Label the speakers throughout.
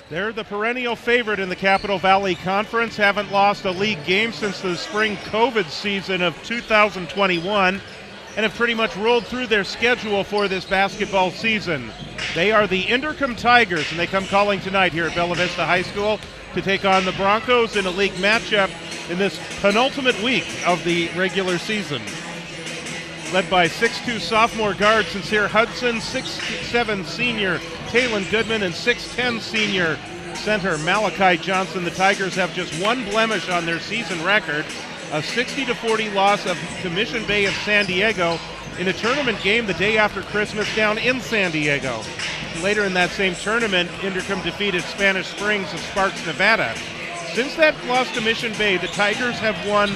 Speaker 1: They're the perennial favorite in the Capital Valley Conference, haven't lost a league game since the spring COVID season of 2021, and have pretty much rolled through their schedule for this basketball season. They are the Inderkum Tigers, and they come calling tonight here at Bella Vista High School to take on the Broncos in a league matchup in this penultimate week of the regular season. Led by 6'2 sophomore guard Sincere Hudson, 6'7 senior Talon Goodman, and 6'10 senior center Malachi Johnson. The Tigers have just one blemish on their season record, a 60-40 loss to Mission Bay of San Diego in a tournament game the day after Christmas down in San Diego. Later in that same tournament, Inderkum defeated Spanish Springs of Sparks, Nevada. Since that loss to Mission Bay, the Tigers have won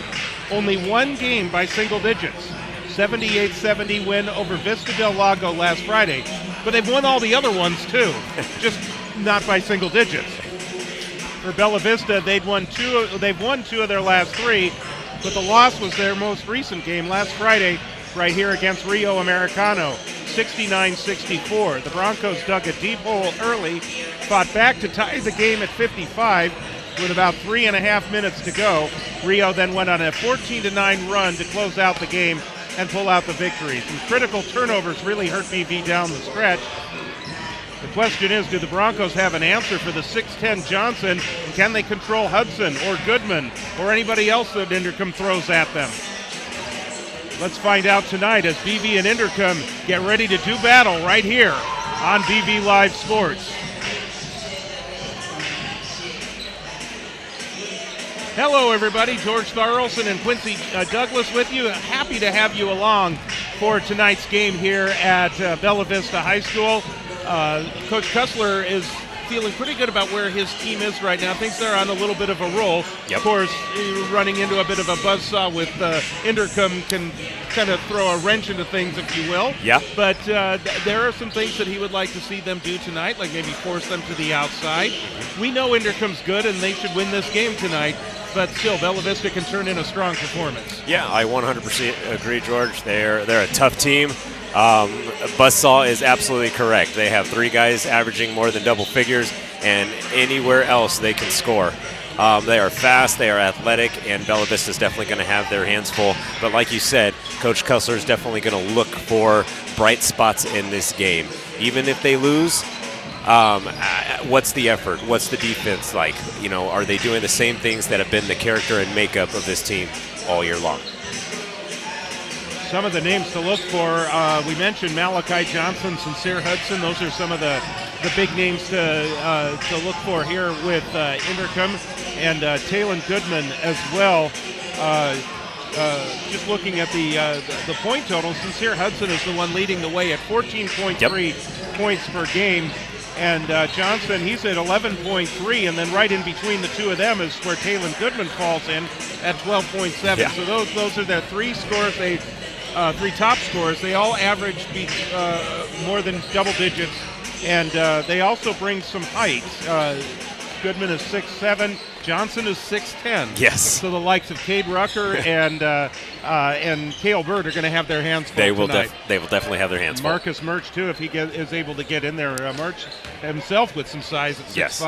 Speaker 1: only one game by single digits. 78-70 win over Vista del Lago last Friday. But they've won all the other ones too, just not by single digits. For Bella Vista, they've won two of their last three, but the loss was their most recent game last Friday right here against Rio Americano, 69-64. The Broncos dug a deep hole early, fought back to tie the game at 55 with about 3.5 minutes to go. Rio then went on a 14-9 run to close out the game and pull out the victory. Some critical turnovers really hurt BV down the stretch. The question is, do the Broncos have an answer for the 6'10 Johnson? And can they control Hudson or Goodman or anybody else that Inderkum throws at them? Let's find out tonight as BV and Inderkum get ready to do battle right here on BV Live Sports. Hello, everybody. George Tharlson and Quincy Douglas with you. Happy to have you along for tonight's game here at Bella Vista High School. Coach Kussler is feeling pretty good about where his team is right now. Thinks they're on a little bit of a roll.
Speaker 2: Yep.
Speaker 1: Of course, running into a bit of a buzzsaw with Inderkum can kind of throw a wrench into things, if you will.
Speaker 2: Yeah.
Speaker 1: But there are some things that he would like to see them do tonight, like maybe force them to the outside. We know Inderkum's good, and they should win this game tonight. But still, Bella Vista can turn in a strong performance.
Speaker 2: Yeah, I 100% agree, George. They're a tough team. Buzzsaw is absolutely correct. They have three guys averaging more than double figures, and anywhere else they can score. They are fast, they are athletic, and Bella Vista is definitely going to have their hands full. But like you said, Coach Kussler is definitely going to look for bright spots in this game. Even if they lose, what's the effort? What's the defense like? You know, are they doing the same things that have been the character and makeup of this team all year long?
Speaker 1: Some of the names to look for, we mentioned Malachi Johnson, Sincere Hudson. Those are some of the big names to look for here with Inderkum, and Talon Goodman as well. Just looking at the point total, Sincere Hudson is the one leading the way at 14.3 points per game. And Johnson, he's at 11.3, and then right in between the two of them is where Talon Goodman falls in at 12.7.
Speaker 2: Yeah.
Speaker 1: So those are their three scores. Three top scores. They all average more than double digits, and they also bring some height. Goodman is 6'7", Johnson is 6'10".
Speaker 2: Yes.
Speaker 1: So the likes of Cade Rucker and Cale Bird are going to have their hands full tonight.
Speaker 2: They will definitely have their hands full.
Speaker 1: Marcus Murch, too, if he is able to get in there. Murch himself with some size at 6'5".
Speaker 2: Yes.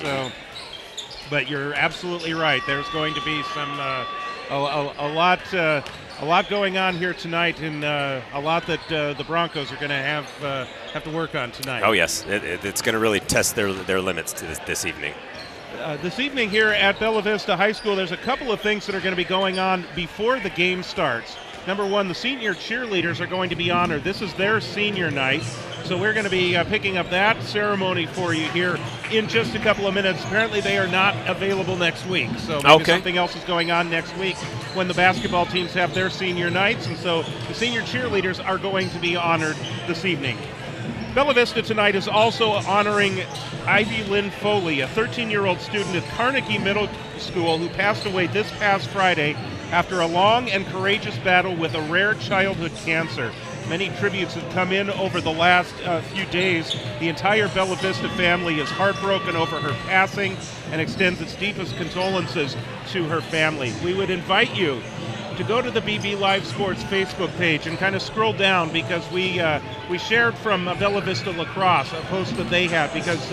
Speaker 1: So, but you're absolutely right. There's going to be some a lot going on here tonight, and a lot that the Broncos are going to have to work on tonight.
Speaker 2: Oh yes, it's going to really test their limits to this evening.
Speaker 1: This evening here at Bella Vista High School, there's a couple of things that are going to be going on before the game starts. Number one, the senior cheerleaders are going to be honored. This is their senior night, so we're going to be picking up that ceremony for you here in just a couple of minutes. Apparently they are not available next week, so maybe something else is going on next week when the basketball teams have their senior nights, and so the senior cheerleaders are going to be honored this evening. Bella Vista tonight is also honoring Ivy Lyn Foley, a 13-year-old student at Carnegie Middle School who passed away this past Friday after a long and courageous battle with a rare childhood cancer. Many tributes have come in over the last few days. The entire Bella Vista family is heartbroken over her passing and extends its deepest condolences to her family. We would invite you to go to the BB Live Sports Facebook page and kind of scroll down, because we shared from Bella Vista Lacrosse a post that they had, because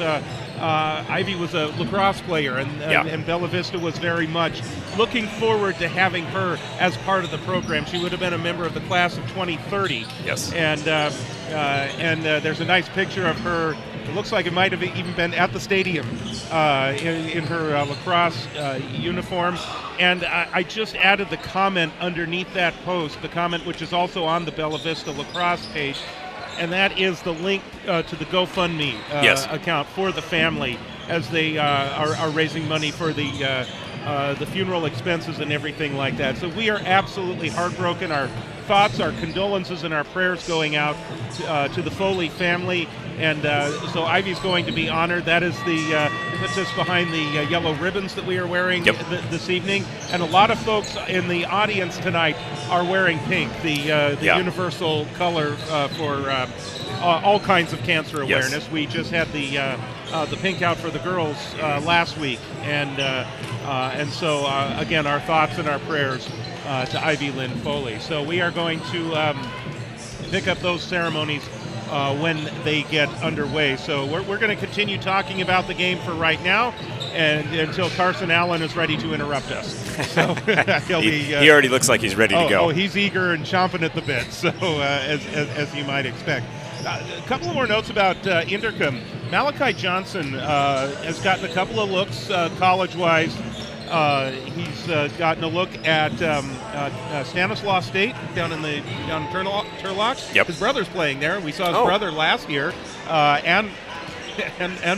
Speaker 1: Ivy was a lacrosse player, and Bella Vista was very much looking forward to having her as part of the program. She would have been a member of the class of 2030.
Speaker 2: Yes.
Speaker 1: And there's a nice picture of her. It looks like it might have even been at the stadium in her lacrosse uniform. And I just added the comment underneath that post, the comment which is also on the Bella Vista Lacrosse page, and that is the link to the GoFundMe account for the family, as they are raising money for the funeral expenses and everything like that. So we are absolutely heartbroken. Our thoughts, our condolences, and our prayers going out to the Foley family. And so Ivy's going to be honored. That is the impetus behind the yellow ribbons that we are wearing this evening. And a lot of folks in the audience tonight are wearing pink, the universal color for all kinds of cancer awareness. Yes. We just had the pink out for the girls last week. And so, again, our thoughts and our prayers to Ivy Lyn Foley. So we are going to pick up those ceremonies when they get underway. So we're going to continue talking about the game for right now, and until Carson Allen is ready to interrupt us. So
Speaker 2: he already looks like he's ready to go.
Speaker 1: Oh, he's eager and chomping at the bit. So as you might expect. A couple more notes about Inderkum. Malachi Johnson has gotten a couple of looks college-wise. He's gotten a look at Stanislaus State down in Turlock.
Speaker 2: Yep.
Speaker 1: His brother's playing there. We saw his brother last year, and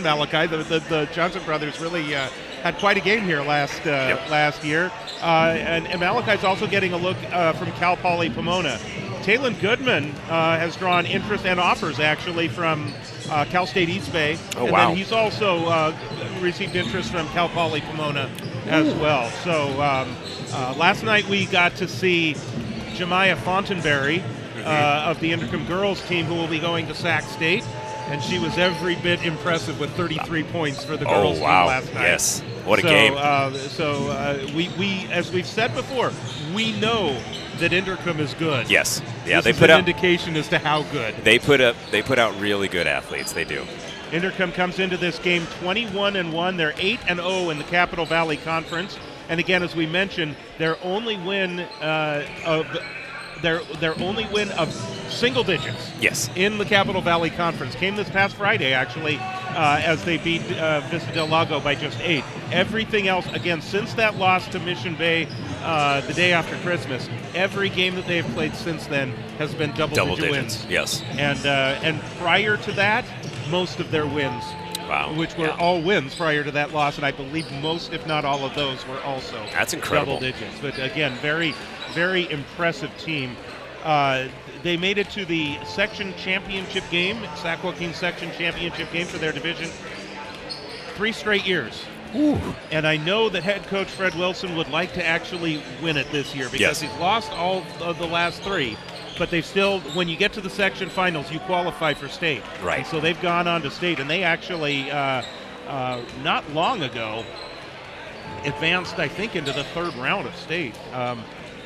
Speaker 1: Malachi. The Johnson brothers really had quite a game here last year. And Malachi's also getting a look from Cal Poly Pomona. Talon Goodman has drawn interest and offers, actually, from Cal State East Bay. Then he's also received interest from Cal Poly Pomona as well. So last night we got to see Jemiah Fontenberry of the Inderkum girls team, who will be going to Sac State. And she was every bit impressive with 33 points for the girls team last night.
Speaker 2: Yes, what a game.
Speaker 1: We, as we've said before, we know that Inderkum is good.
Speaker 2: Yes. Yeah,
Speaker 1: this is an indication as to how good.
Speaker 2: They put out really good athletes. They do.
Speaker 1: Inderkum comes into this game 21-1. They're 8-0 in the Capital Valley Conference. And again, as we mentioned, their only win of single digits in the Capital Valley Conference came this past Friday, actually, as they beat Vista del Lago by just 8. Everything else, again, since that loss to Mission Bay the day after Christmas, every game that they've played since then has been double-digit wins.
Speaker 2: Yes.
Speaker 1: And prior to that, most of their wins, which were all wins prior to that loss, and I believe most, if not all of those, were also double digits. But again, very, very impressive team. They made it to the section championship game, Sac Joaquin section championship game for their division, 3 straight years.
Speaker 2: Ooh.
Speaker 1: And I know that head coach Fred Wilson would like to actually win it this year, because he's lost all of the last 3. But they've still, when you get to the section finals, you qualify for state.
Speaker 2: Right.
Speaker 1: And so they've gone on to state, and they actually, not long ago, advanced, I think, into the 3rd round of state,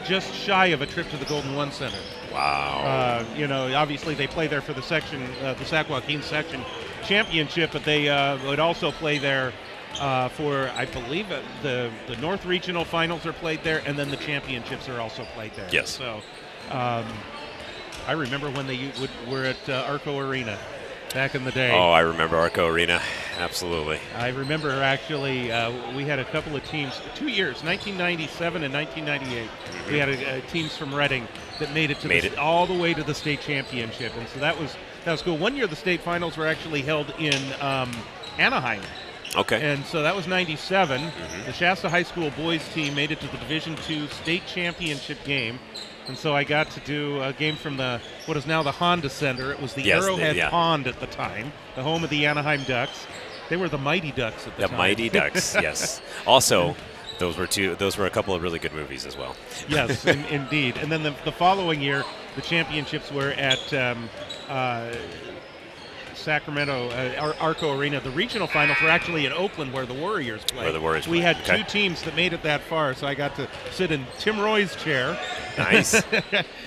Speaker 1: just shy of a trip to the Golden One Center.
Speaker 2: Wow.
Speaker 1: Obviously they play there for the section, the Sac Joaquin section championship, but they would also play there for, I believe, the North Regional finals are played there, and then the championships are also played there.
Speaker 2: Yes.
Speaker 1: So I remember when they were at Arco Arena back in the day.
Speaker 2: Oh, I remember Arco Arena. Absolutely.
Speaker 1: I remember, actually, we had a couple of teams, 2 years, 1997 and 1998. Mm-hmm. We had teams from Reading that made it all the way to the state championship, and so that was cool. One year the state finals were actually held in Anaheim.
Speaker 2: Okay.
Speaker 1: And so that was 97.
Speaker 2: Mm-hmm.
Speaker 1: The Shasta High School boys team made it to the Division II state championship game. And so I got to do a game from what is now the Honda Center. It was the Arrowhead Pond at the time, the home of the Anaheim Ducks. They were the Mighty Ducks at the time.
Speaker 2: The Mighty Ducks, yes. Also, those were a couple of really good movies as well.
Speaker 1: Yes, indeed. And then the following year, the championships were at Sacramento, Arco Arena. The regional finals were actually in Oakland, where the Warriors play.
Speaker 2: Where the Warriors
Speaker 1: we
Speaker 2: play.
Speaker 1: had two teams that made it that far, so I got to sit in Tim Roy's chair.
Speaker 2: Nice.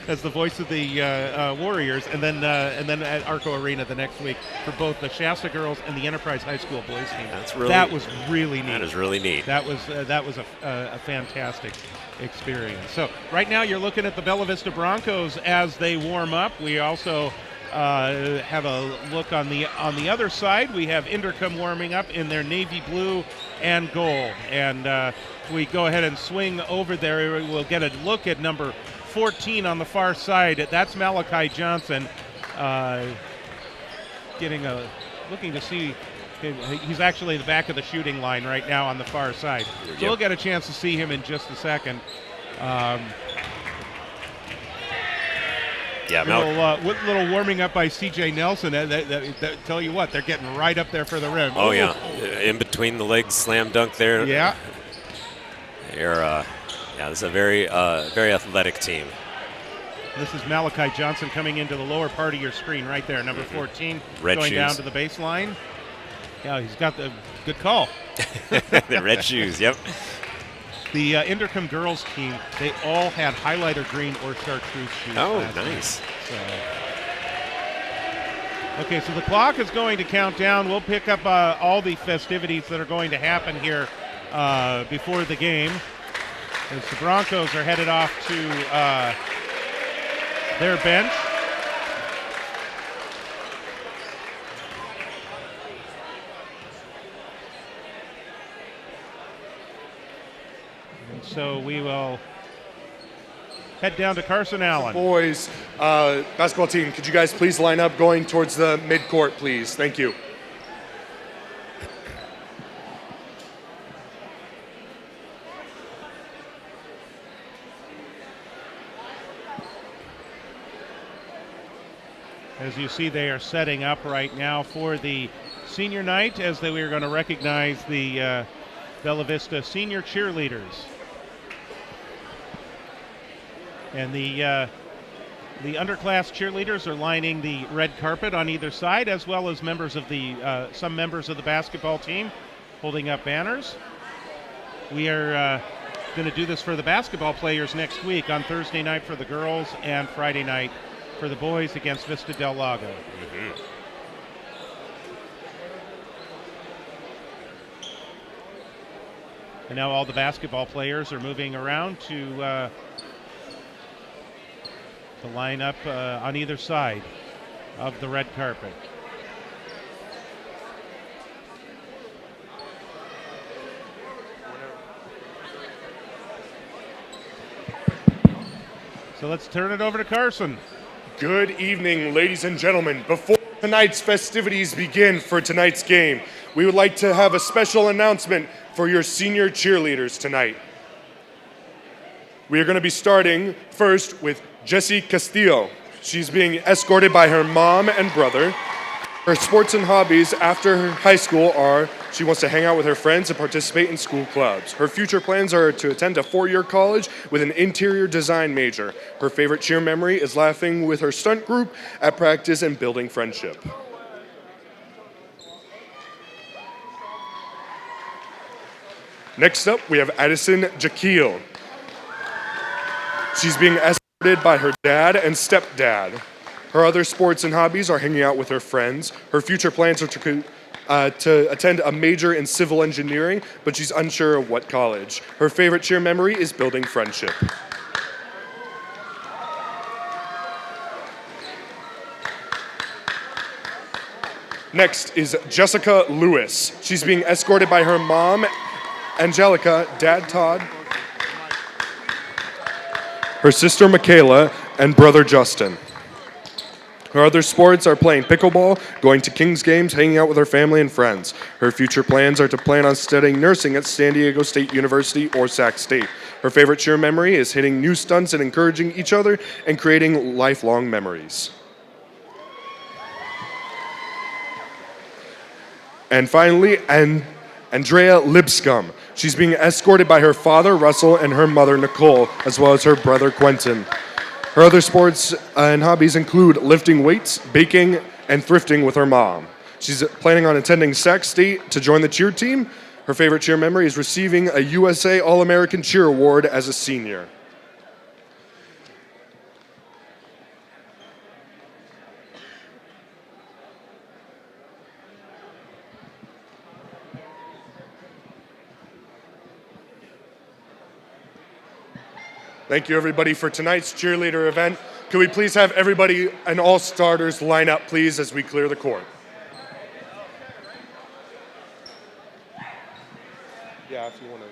Speaker 1: As the voice of the Warriors, and then at Arco Arena the next week for both the Shasta girls and the Enterprise High School boys team. That was really neat.
Speaker 2: That is really neat.
Speaker 1: That was a fantastic experience. So right now you're looking at the Bella Vista Broncos as they warm up. We also have a look on the other side. We have Inderkum warming up in their navy blue and gold. And we go ahead and swing over there. We'll get a look at number 14 on the far side. That's Malachi Johnson. Looking to see. He's actually the back of the shooting line right now on the far side. So we'll get a chance to see him in just a second. Little warming up by C.J. Nelson. Tell you what, they're getting right up there for the rim.
Speaker 2: Oh, yeah. In between the legs, slam dunk there.
Speaker 1: Yeah.
Speaker 2: This is a very athletic team.
Speaker 1: This is Malachi Johnson coming into the lower part of your screen right there, number 14.
Speaker 2: Red
Speaker 1: going
Speaker 2: shoes.
Speaker 1: Down to the baseline. Yeah, he's got the good call.
Speaker 2: The red shoes, yep.
Speaker 1: The Inderkum girls team, they all had highlighter green or chartreuse shoes.
Speaker 2: Oh, nice.
Speaker 1: Okay, so the clock is going to count down. We'll pick up all the festivities that are going to happen here before the game. As the Broncos are headed off to their bench. And so we will head down to Carson Allen.
Speaker 3: Boys, basketball team, could you guys please line up going towards the midcourt, please? Thank you.
Speaker 1: As you see, they are setting up right now for the senior night, as we are going to recognize the Bella Vista senior cheerleaders. And the underclass cheerleaders are lining the red carpet on either side, as well as members of some members of the basketball team holding up banners. We are going to do this for the basketball players next week, on Thursday night for the girls and Friday night for the boys against Vista Del Lago.
Speaker 2: Mm-hmm.
Speaker 1: And now all the basketball players are moving around to line up on either side of the red carpet. So let's turn it over to Carson.
Speaker 3: Good evening, ladies and gentlemen. Before tonight's festivities begin for tonight's game, we would like to have a special announcement for your senior cheerleaders tonight. We are going to be starting first with Jessie Castillo. She's being escorted by her mom and brother. Her sports and hobbies after high school are she wants to hang out with her friends and participate in school clubs. Her future plans are to attend a 4-year college with an interior design major. Her favorite cheer memory is laughing with her stunt group at practice and building friendship. Next up, we have Addison Jaquil. She's being escorted by her dad and stepdad. Her other sports and hobbies are hanging out with her friends. Her future plans are to attend a major in civil engineering, but she's unsure of what college. Her favorite cheer memory is building friendship. Next is Jessica Lewis. She's being escorted by her mom, Angelica, dad Todd, her sister Michaela, and brother Justin. Her other sports are playing pickleball, going to Kings games, hanging out with her family and friends. Her future plans are to plan on studying nursing at San Diego State University or Sac State. Her favorite cheer memory is hitting new stunts and encouraging each other and creating lifelong memories. And finally, Andrea Lipscomb. She's being escorted by her father, Russell, and her mother, Nicole, as well as her brother, Quentin. Her other sports and hobbies include lifting weights, baking, and thrifting with her mom. She's planning on attending Sac State to join the cheer team. Her favorite cheer memory is receiving a USA All-American Cheer Award as a senior. Thank you, everybody, for tonight's cheerleader event. Could we please have everybody and all starters line up, please, as we clear the court? Yeah, if you want to.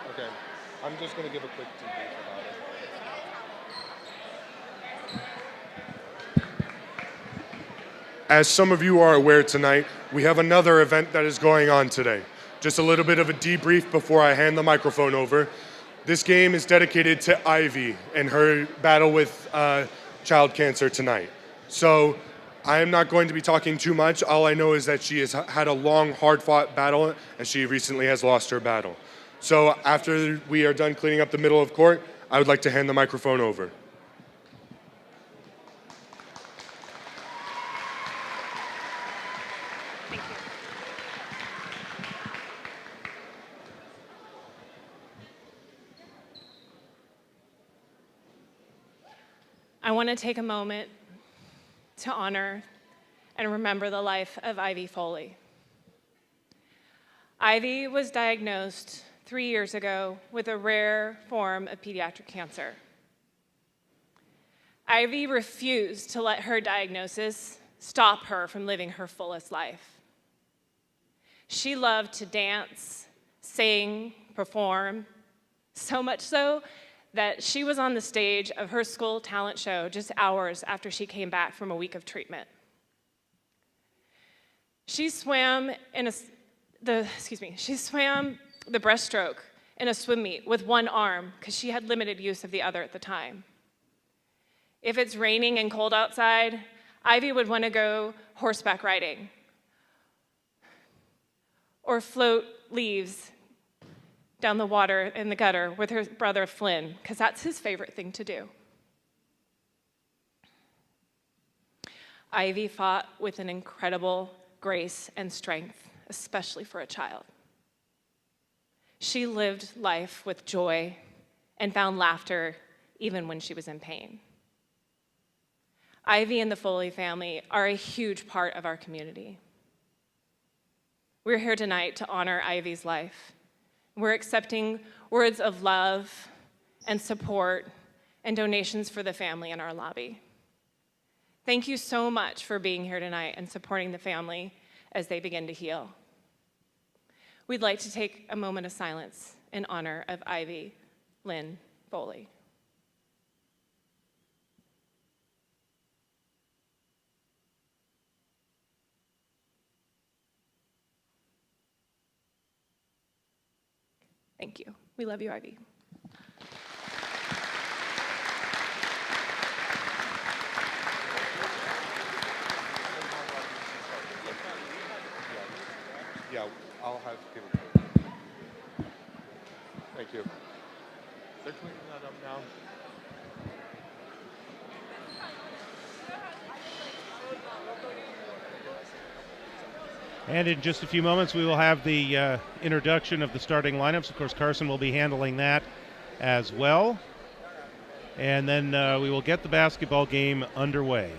Speaker 3: Okay. I'm just going to give a quick debrief about it. As some of you are aware tonight, we have another event that is going on today. Just a little bit of a debrief before I hand the microphone over. This game is dedicated to Ivy and her battle with child cancer tonight. So I am not going to be talking too much. All I know is that she has had a long, hard-fought battle, and she recently has lost her battle. So after we are done cleaning up the middle of court, I would like to hand the microphone over.
Speaker 4: I want to take a moment to honor and remember the life of Ivy Foley. Ivy was diagnosed 3 years ago with a rare form of pediatric cancer. Ivy refused to let her diagnosis stop her from living her fullest life. She loved to dance, sing, perform, so much so that she was on the stage of her school talent show just hours after she came back from a week of treatment. She swam the breaststroke in a swim meet with one arm because she had limited use of the other at the time. If it's raining and cold outside, Ivy would want to go horseback riding or float leaves down the water in the gutter with her brother Flynn, because that's his favorite thing to do. Ivy fought with an incredible grace and strength, especially for a child. She lived life with joy and found laughter even when she was in pain. Ivy and the Foley family are a huge part of our community. We're here tonight to honor Ivy's life. We're accepting words of love and support and donations for the family in our lobby. Thank you so much for being here tonight and supporting the family as they begin to heal. We'd like to take a moment of silence in honor of Ivy Lyn Foley. Thank you. We love you, Ivy.
Speaker 3: Yeah, I'll have people. Thank you. They're cleaning that up now.
Speaker 1: And in just a few moments, we will have the introduction of the starting lineups. Of course, Carson will be handling that as well. And then we will get the basketball game underway.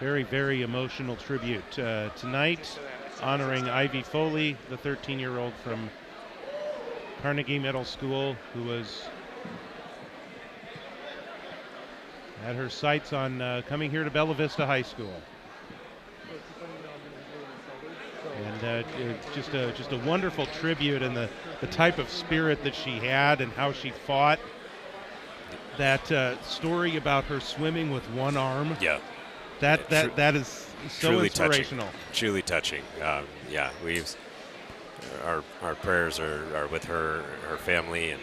Speaker 1: Very, very emotional tribute tonight, honoring Ivy Foley, the 13-year-old from Carnegie Middle School, who was had her sights on coming here to Bella Vista High School. And just a wonderful tribute, and the type of spirit that she had and how she fought. That story about her swimming with one arm.
Speaker 2: Yeah.
Speaker 1: That is so inspirational.
Speaker 2: Truly touching. Our prayers are with her family, and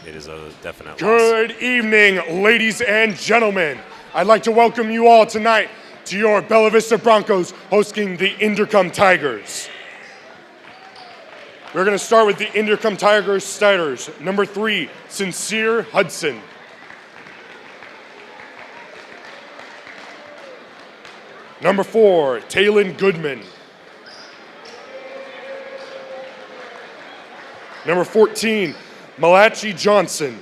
Speaker 2: it is a definite loss.
Speaker 3: Good evening, ladies and gentlemen. I'd like to welcome you all tonight to your Bella Vista Broncos hosting the Inderkum Tigers. We're going to start with the Inderkum Tigers starters. Number 3, Sincere Hudson. Number 4, Taylon Goodman. Number 14, Malachi Johnson.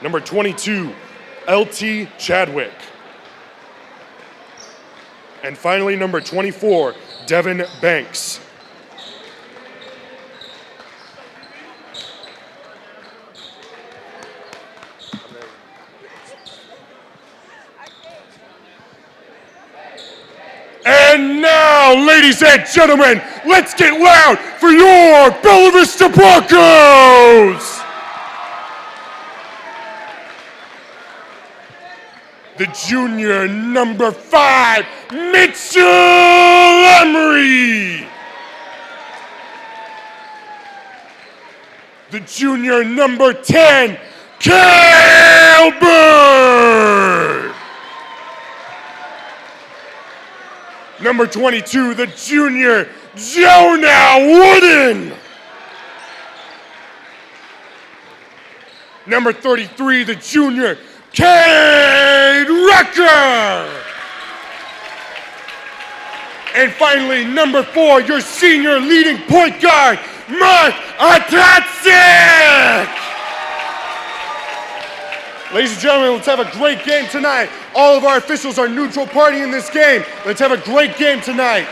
Speaker 3: Number 22, LT Chadwick. And finally, number 24, Devin Banks. And now, ladies and gentlemen, let's get loud for your Bella Vista Broncos! The junior number 5, Mitchell Emery. The junior number 10, Cale Bird. Number 22, the junior, Jonah Wooden. Number 33, the junior, Cade Rucker. And finally, number 4, your senior leading point guard, Mark Atatsik. Ladies and gentlemen, let's have a great game tonight. All of our officials are neutral party in this game. Let's have a great game tonight.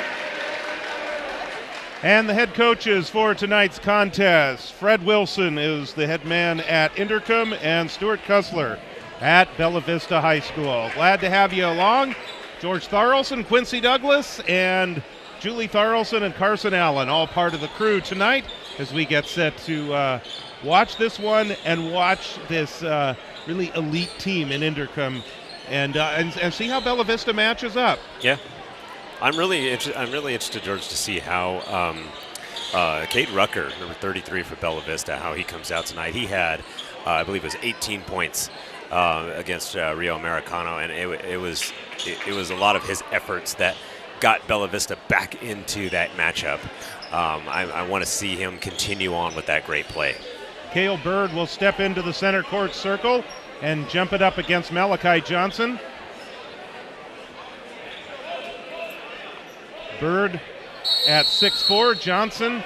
Speaker 1: And the head coaches for tonight's contest, Fred Wilson is the head man at Inderkum, and Stuart Kussler at Bella Vista High School. Glad to have you along. George Tharlson, Quincy Douglas, and Julie Tharlson and Carson Allen, all part of the crew tonight as we get set to watch this one and watch this really elite team in Inderkum and see how Bella Vista matches up.
Speaker 2: Yeah. I'm really interested, George, to see how Cade Rucker, number 33 for Bella Vista, how he comes out tonight. He had, I believe it was 18 points against Rio Americano, and it was a lot of his efforts that got Bella Vista back into that matchup. I want to see him continue on with that great play.
Speaker 1: Cale Bird will step into the center court circle and jump it up against Malachi Johnson. Bird at 6'4", Johnson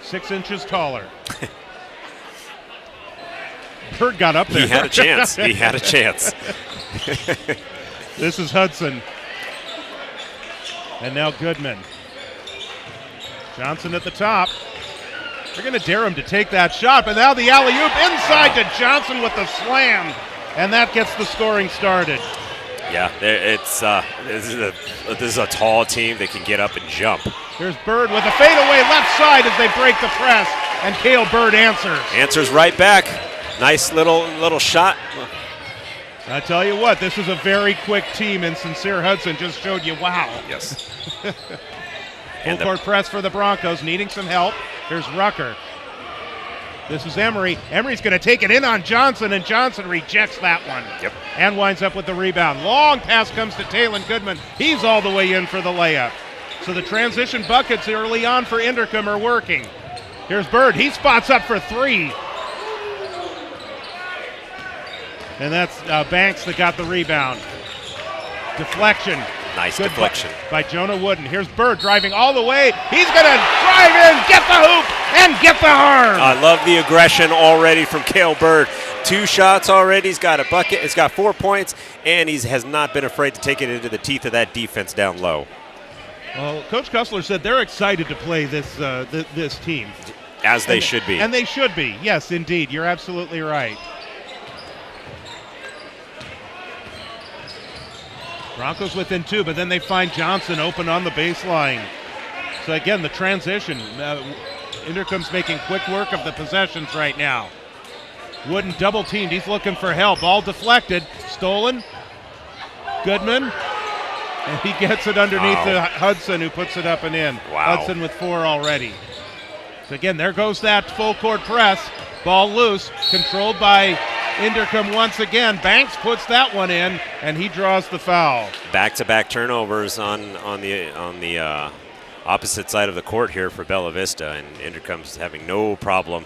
Speaker 1: 6 inches taller. Bird got up there.
Speaker 2: He had a chance. He had a chance.
Speaker 1: This is Hudson. And now Goodman. Johnson at the top. They're going to dare him to take that shot, but now the alley-oop inside to Johnson with the slam. And that gets the scoring started.
Speaker 2: Yeah, this is a tall team that can get up and jump.
Speaker 1: Here's Bird with a fadeaway left side as they break the press, and Cale Bird answers.
Speaker 2: Answers right back. Nice little shot.
Speaker 1: I tell you what, this is a very quick team, and Sincere Hudson just showed you, wow.
Speaker 2: Yes.
Speaker 1: Full court press for the Broncos, needing some help. Here's Rucker. This is Emery. Emery's going to take it in on Johnson, and Johnson rejects that one.
Speaker 2: Yep.
Speaker 1: And winds up with the rebound. Long pass comes to Taylon Goodman. He's all the way in for the layup. So the transition buckets early on for Inderkum are working. Here's Bird. He spots up for 3. And that's Banks that got the rebound. Deflection.
Speaker 2: Nice
Speaker 1: Good
Speaker 2: deflection.
Speaker 1: By Jonah Wooden. Here's Bird driving all the way. He's going to drive in, get the hoop, and get the arm.
Speaker 2: I love the aggression already from Cale Bird. 2 shots already. He's got a bucket. He's got 4 points, and he has not been afraid to take it into the teeth of that defense down low.
Speaker 1: Well, Coach Kussler said they're excited to play this team.
Speaker 2: As they should be.
Speaker 1: And they should be. Yes, indeed. You're absolutely right. Broncos within 2, but then they find Johnson open on the baseline. So again, the transition. Inderkum's making quick work of the possessions right now. Wooden double teamed. He's looking for help. All deflected. Stolen. Goodman. And he gets it underneath to Hudson, who puts it up and in.
Speaker 2: Wow.
Speaker 1: Hudson with 4 already. So again, there goes that full court press. Ball loose. Controlled by Inderkum once again. Banks puts that one in, and he draws the foul.
Speaker 2: Back-to-back turnovers on the opposite side of the court here for Bella Vista, and Inderkum's having no problem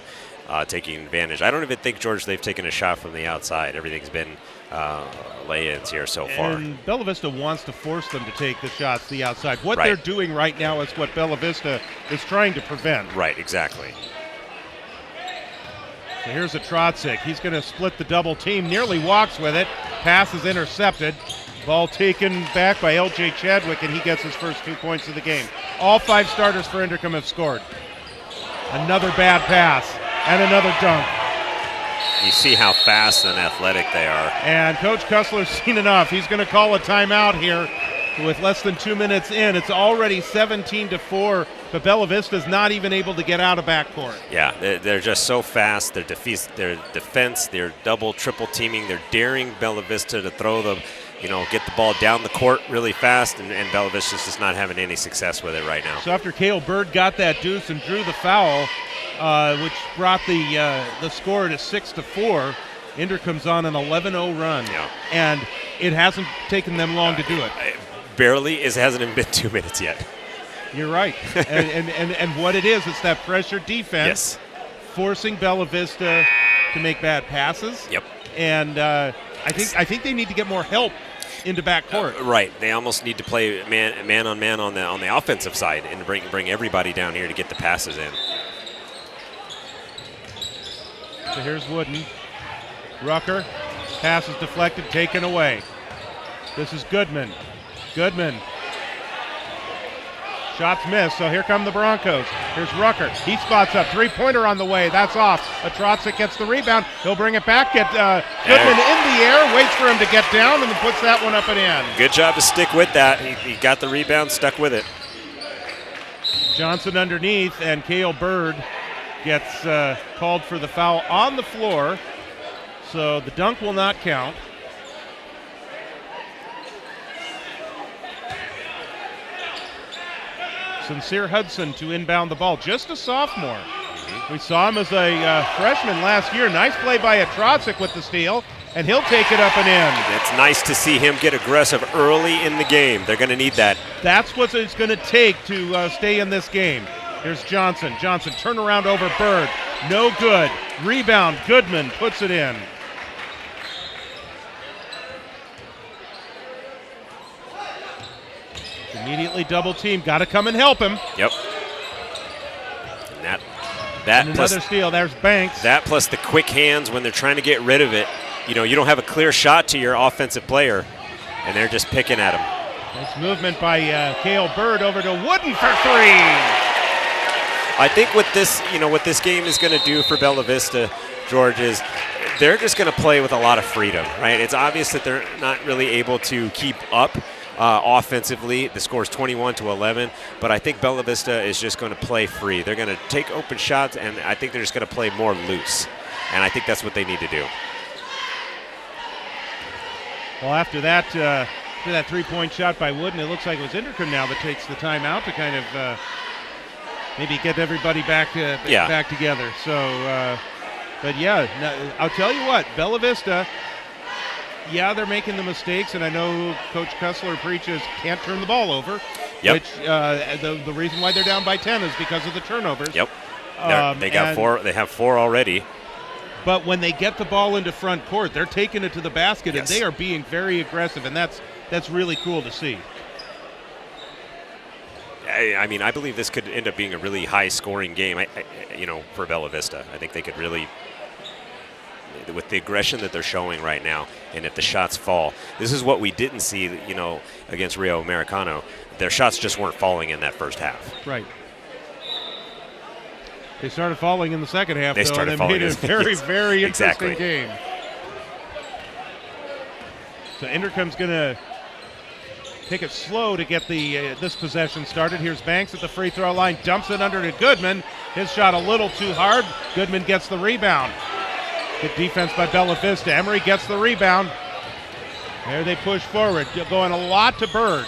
Speaker 2: taking advantage. I don't even think, George, they've taken a shot from the outside. Everything's been lay-ins here so far.
Speaker 1: And Bella Vista wants to force them to take the shots to the outside. What
Speaker 2: Right.
Speaker 1: they're doing right now is what Bella Vista is trying to prevent.
Speaker 2: Right, exactly.
Speaker 1: So here's a Trotzik. He's going to split the double team, nearly walks with it. Pass is intercepted. Ball taken back by L.J. Chadwick, and he gets his first 2 points of the game. All 5 starters for Inderkum have scored. Another bad pass and another dunk.
Speaker 2: You see how fast and athletic they are.
Speaker 1: And Coach Cussler's seen enough. He's going to call a timeout here with less than 2 minutes in. It's already 17-4, but Bella Vista's not even able to get out of backcourt.
Speaker 2: Yeah, they're just so fast. Their defense, they're double, triple teaming. They're daring Bella Vista to throw them, get the ball down the court really fast, and Bella Vista's just not having any success with it right now.
Speaker 1: So after Cale Bird got that deuce and drew the foul, which brought the score to 6-4, Inderkum's on an 11-0 run.
Speaker 2: Yeah.
Speaker 1: And it hasn't taken them long to do it.
Speaker 2: Barely. It hasn't even been 2 minutes yet.
Speaker 1: You're right. and what it is, it's that pressure defense,
Speaker 2: Yes.
Speaker 1: forcing Bella Vista to make bad passes.
Speaker 2: Yep.
Speaker 1: And I think they need to get more help into backcourt.
Speaker 2: Right. They almost need to play man on man on the offensive side and bring everybody down here to get the passes in.
Speaker 1: So here's Wooden. Rucker. Pass is deflected, taken away. This is Goodman. Shots missed, so here come the Broncos. Here's Rucker. He spots up. Three-pointer on the way. That's off. Trotzik gets the rebound. He'll bring it back. Get Goodman in the air, waits for him to get down, and then puts that one up and in.
Speaker 2: Good job to stick with that. He got the rebound, stuck with it.
Speaker 1: Johnson underneath, and Cale Bird gets called for the foul on the floor. So the dunk will not count. Sincere Hudson to inbound the ball. Just a sophomore. We saw him as a freshman last year. Nice play by Trotzik with the steal, and he'll take it up and in.
Speaker 2: It's nice to see him get aggressive early in the game. They're going to need that.
Speaker 1: That's what it's going to take to stay in this game. Here's Johnson. Johnson, turnaround over Bird. No good. Rebound. Goodman puts it in. Immediately double team. Got to come and help him.
Speaker 2: Yep. And
Speaker 1: And
Speaker 2: plus
Speaker 1: another steal. There's Banks.
Speaker 2: that plus the quick hands when they're trying to get rid of it. You don't have a clear shot to your offensive player, and they're just picking at him.
Speaker 1: Nice movement by Cale Bird over to Wooden for three.
Speaker 2: I think what this game is going to do for Bella Vista, George, is they're just going to play with a lot of freedom, right? It's obvious that they're not really able to keep up offensively. The score is 21-11, but I think Bella Vista is just going to play free. They're going to take open shots, and I think they're just going to play more loose, and I think that's what they need to do.
Speaker 1: Well, after that three-point shot by Wooden, it looks like it was Inderkum now that takes the timeout to kind of maybe get everybody back together. So, but yeah, I'll tell you what, Bella Vista, yeah, they're making the mistakes, and I know Coach Cussler preaches can't turn the ball over,
Speaker 2: Yep.
Speaker 1: which the reason why they're down by 10 is because of the turnovers.
Speaker 2: Yep. They got four. They have four already.
Speaker 1: But when they get the ball into front court, they're taking it to the basket,
Speaker 2: Yes.
Speaker 1: and they are being very aggressive, and that's really cool to see.
Speaker 2: I mean, I believe this could end up being a really high-scoring game. For Bella Vista, I think they could really, with the aggression that they're showing right now, and if the shots fall, this is what we didn't see, against Rio Americano. Their shots just weren't falling in that first half.
Speaker 1: Right. They started falling in the second half,
Speaker 2: They
Speaker 1: though,
Speaker 2: started
Speaker 1: and they made
Speaker 2: falling
Speaker 1: it a very, very interesting
Speaker 2: Exactly.
Speaker 1: game. So Inderkum's going to take it slow to get this possession started. Here's Banks at the free throw line, dumps it under to Goodman. His shot a little too hard. Goodman gets the rebound. Good defense by Bella Vista. Emery gets the rebound. There they push forward, going a lot to Bird.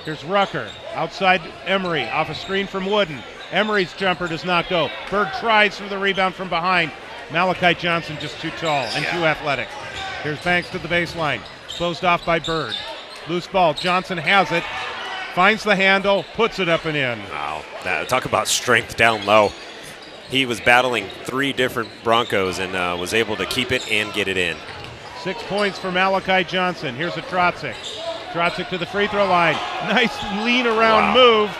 Speaker 1: Here's Rucker, outside Emery, off a screen from Wooden. Emery's jumper does not go. Bird tries for the rebound from behind. Malachi Johnson just too tall and too athletic. Here's Banks to the baseline. Closed off by Bird. Loose ball. Johnson has it. Finds the handle. Puts it up and in.
Speaker 2: Wow. Talk about strength down low. He was battling 3 different Broncos and was able to keep it and get it in.
Speaker 1: 6 points for Malachi Johnson. Here's a Trotzik. Trotzik to the free throw line. Nice lean around move.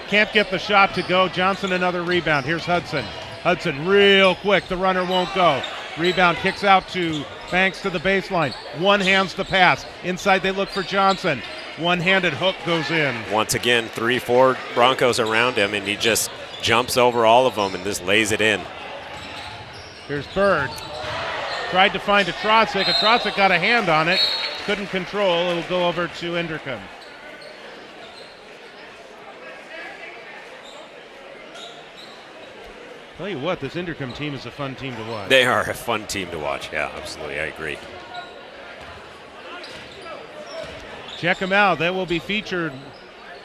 Speaker 1: Can't get the shot to go. Johnson another rebound. Here's Hudson. Hudson real quick. The runner won't go. Rebound kicks out to Banks to the baseline. One hands the pass. Inside they look for Johnson. One-handed hook goes in.
Speaker 2: Once again, 3-4 Broncos around him, and he just jumps over all of them and just lays it in.
Speaker 1: Here's Bird. Tried to find a Trotzik. A Trotzik got a hand on it. Couldn't control. It'll go over to Inderkum. Tell you what, this Inderkum team is a fun team to watch.
Speaker 2: They are a fun team to watch. Yeah, absolutely. I agree.
Speaker 1: Check them out. They will be featured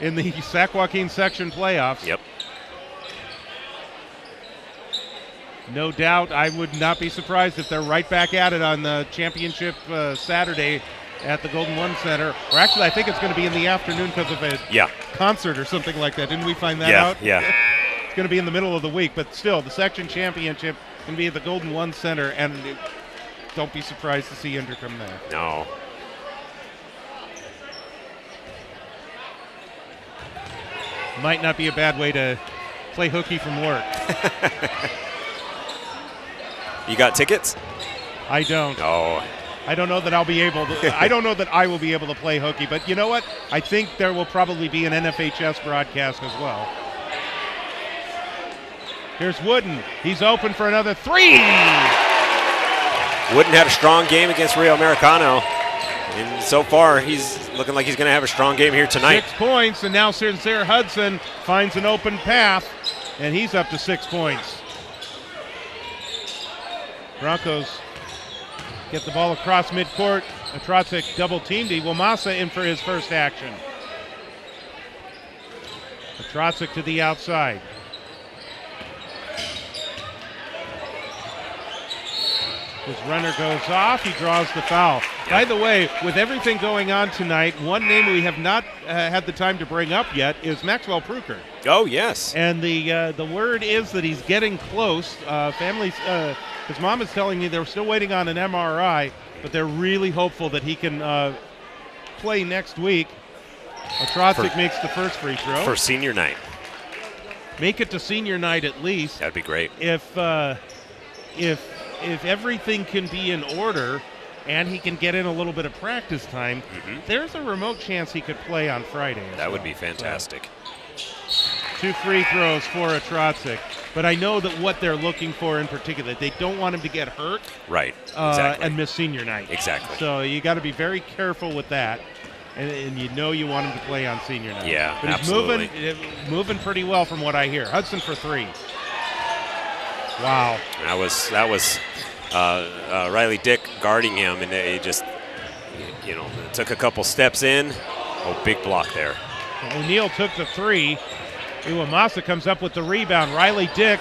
Speaker 1: in the Sac Joaquin section playoffs.
Speaker 2: Yep.
Speaker 1: No doubt, I would not be surprised if they're right back at it on the championship Saturday at the Golden One Center. Or actually, I think it's going to be in the afternoon because of a concert or something like that. Didn't we find that out?
Speaker 2: Yeah.
Speaker 1: It's going to be in the middle of the week, but still, the section championship going to be at the Golden One Center, and don't be surprised to see Inderkum there.
Speaker 2: No.
Speaker 1: Might not be a bad way to play hooky from work.
Speaker 2: You got tickets?
Speaker 1: I don't.
Speaker 2: Oh.
Speaker 1: I don't know that I'll be able to. I don't know that I will be able to play hooky, but you know what? I think there will probably be an NFHS broadcast as well. Here's Wooden. He's open for another 3.
Speaker 2: Wooden had a strong game against Rio Americano. And so far, he's looking like he's going to have a strong game here tonight.
Speaker 1: 6 points, and now Sincere Hudson finds an open path, and he's up to 6 points. Broncos get the ball across midcourt. Trotzik double-teamed. Iwamasa in for his first action. Trotzik to the outside. His runner goes off. He draws the foul. Yep. By the way, with everything going on tonight, one name we have not had the time to bring up yet is Maxwell Pruker.
Speaker 2: Oh, yes.
Speaker 1: And the word is that he's getting close. His mom is telling me they're still waiting on an MRI, but they're really hopeful that he can play next week. Trotzik makes the first free throw.
Speaker 2: For senior night.
Speaker 1: Make it to senior night at least.
Speaker 2: That'd be great.
Speaker 1: If everything can be in order and he can get in a little bit of practice time, there's a remote chance he could play on Friday.
Speaker 2: That would be fantastic.
Speaker 1: 2 free throws for a Trotzik. But I know that what they're looking for in particular, they don't want him to get hurt.
Speaker 2: Right, exactly.
Speaker 1: And miss senior night.
Speaker 2: Exactly.
Speaker 1: So you got to be very careful with that. And you know you want him to play on senior night.
Speaker 2: Yeah,
Speaker 1: but
Speaker 2: absolutely.
Speaker 1: He's moving pretty well from what I hear. Hudson for 3. Wow.
Speaker 2: That was Riley Dick guarding him, and he just, took a couple steps in. Oh, big block there.
Speaker 1: O'Neal took the 3. Iwamasa comes up with the rebound. Riley Dick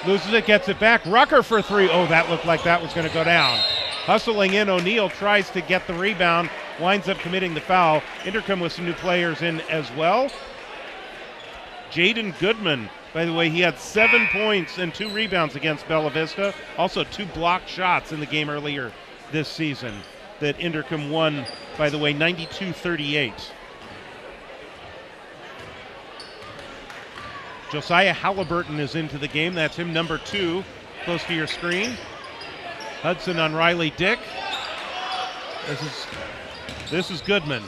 Speaker 1: loses it, gets it back. Rucker for 3. Oh, that looked like that was going to go down. Hustling in, O'Neal tries to get the rebound, winds up committing the foul. Inderkum with some new players in as well. Jaden Goodman, by the way, he had 7 points and 2 rebounds against Bella Vista. Also 2 blocked shots in the game earlier this season that Inderkum won, by the way, 92-38. Josiah Halliburton is into the game. That's him, number 2, close to your screen. Hudson on Riley Dick. This is Goodman.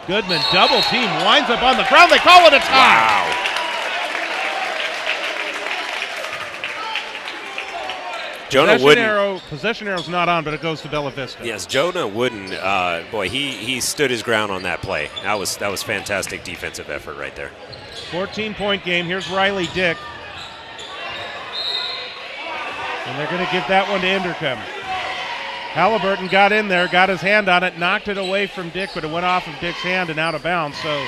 Speaker 1: Goodman, double team, winds up on the ground. They call it a tie.
Speaker 2: Wow. Jonah Wooden.
Speaker 1: Possession arrow's not on, but it goes to Bella Vista.
Speaker 2: Yes, Jonah Wooden, boy, he stood his ground on that play. That was fantastic defensive effort right there.
Speaker 1: 14-point game. Here's Riley Dick. And they're going to give that one to Inderkum. Halliburton got in there, got his hand on it, knocked it away from Dick, but it went off of Dick's hand and out of bounds. So